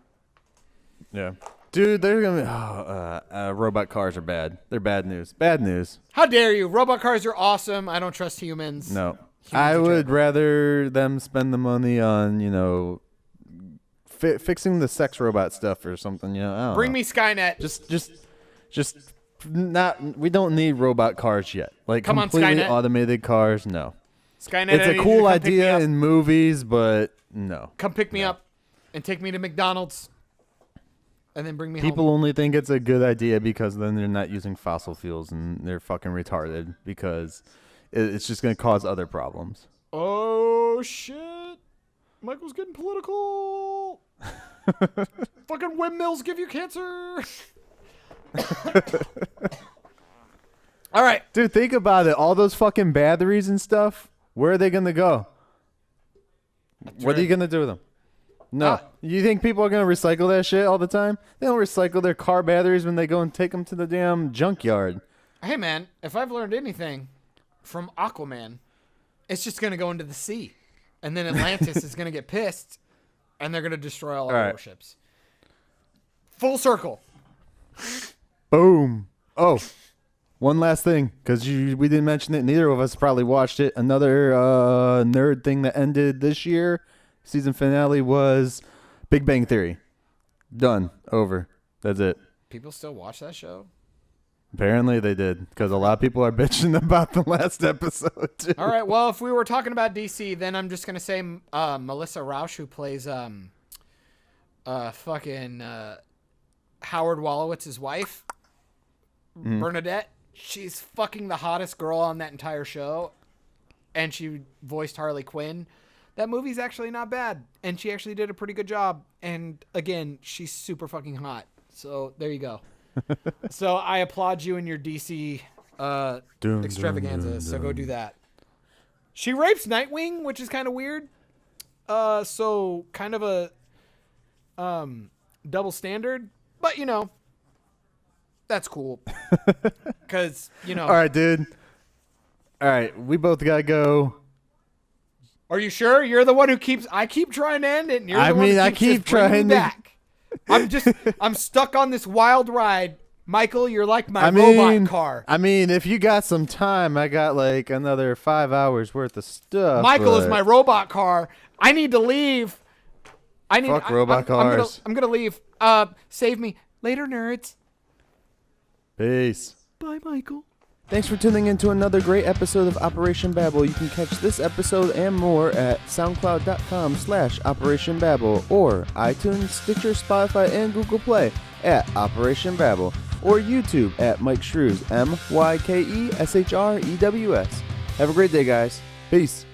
Yeah. Dude, they're gonna be. Robot cars are bad. They're bad news. Bad news. How dare you? Robot cars are awesome. I don't trust humans. No. Humans I are would terrible. rather them spend the money on, fixing the sex robot stuff or something. You know, I don't Bring know. me Skynet. Just not. We don't need robot cars yet. Like Come on, completely Skynet. automated cars. No. Skynet. It's I a need you cool to come pick me idea up. in movies, but no. Come pick me up and take me to McDonald's, and then bring me People home. only think it's a good idea because then they're not using fossil fuels and they're fucking retarded because it's just going to cause other problems. Oh shit! Michael's getting political. Fucking windmills give you cancer. All right, Dude, think about it. All those fucking batteries and stuff, where are they going to go? What are you going to do with them? No. You think people are going to recycle that shit all the time? They don't recycle their car batteries when they go and take them to the damn junkyard. hey man, if I've learned anything from Aquaman, it's just gonna go into the sea, and then Atlantis is gonna get pissed, and they're gonna destroy all our All right. warships. Full circle. Boom. Oh, one last thing, because we didn't mention it. Neither of us probably watched it. Another nerd thing that ended this year, season finale, was Big Bang Theory. Done. Over. That's it. People still watch that show. Apparently they did, because a lot of people are bitching about the last episode, too. All right. Well, if we were talking about DC, then I'm just gonna say Melissa Rauch, who plays fucking Howard Wolowitz's wife, Bernadette. She's fucking the hottest girl on that entire show, and she voiced Harley Quinn. That movie's actually not bad, and she actually did a pretty good job. And again, she's super fucking hot. So there you go. So I applaud you in your DC extravaganza. So go do that. She rapes Nightwing, which is kind of weird. So kind of a double standard, but you know, that's cool. Cause you know. All right, dude. All right, we both gotta go. Are you sure? You're the one who I keep trying to end it, and you're the one who I keeps keep just bringing trying me to- back. I'm stuck on this wild ride. Michael, you're like my robot car. I mean, if you got some time, I got like another 5 hours worth of stuff. Michael is but- my robot car. I need to leave. Fuck robot cars. I'm gonna leave. Save me later, nerds. Peace. Bye, Michael. Thanks for tuning in to another great episode of Operation Babble. You can catch this episode and more at soundcloud.com/Operation Babble or iTunes, Stitcher, Spotify, and Google Play at Operation Babble or YouTube at Myke Shrews, MYKESHREWS. Have a great day, guys. Peace.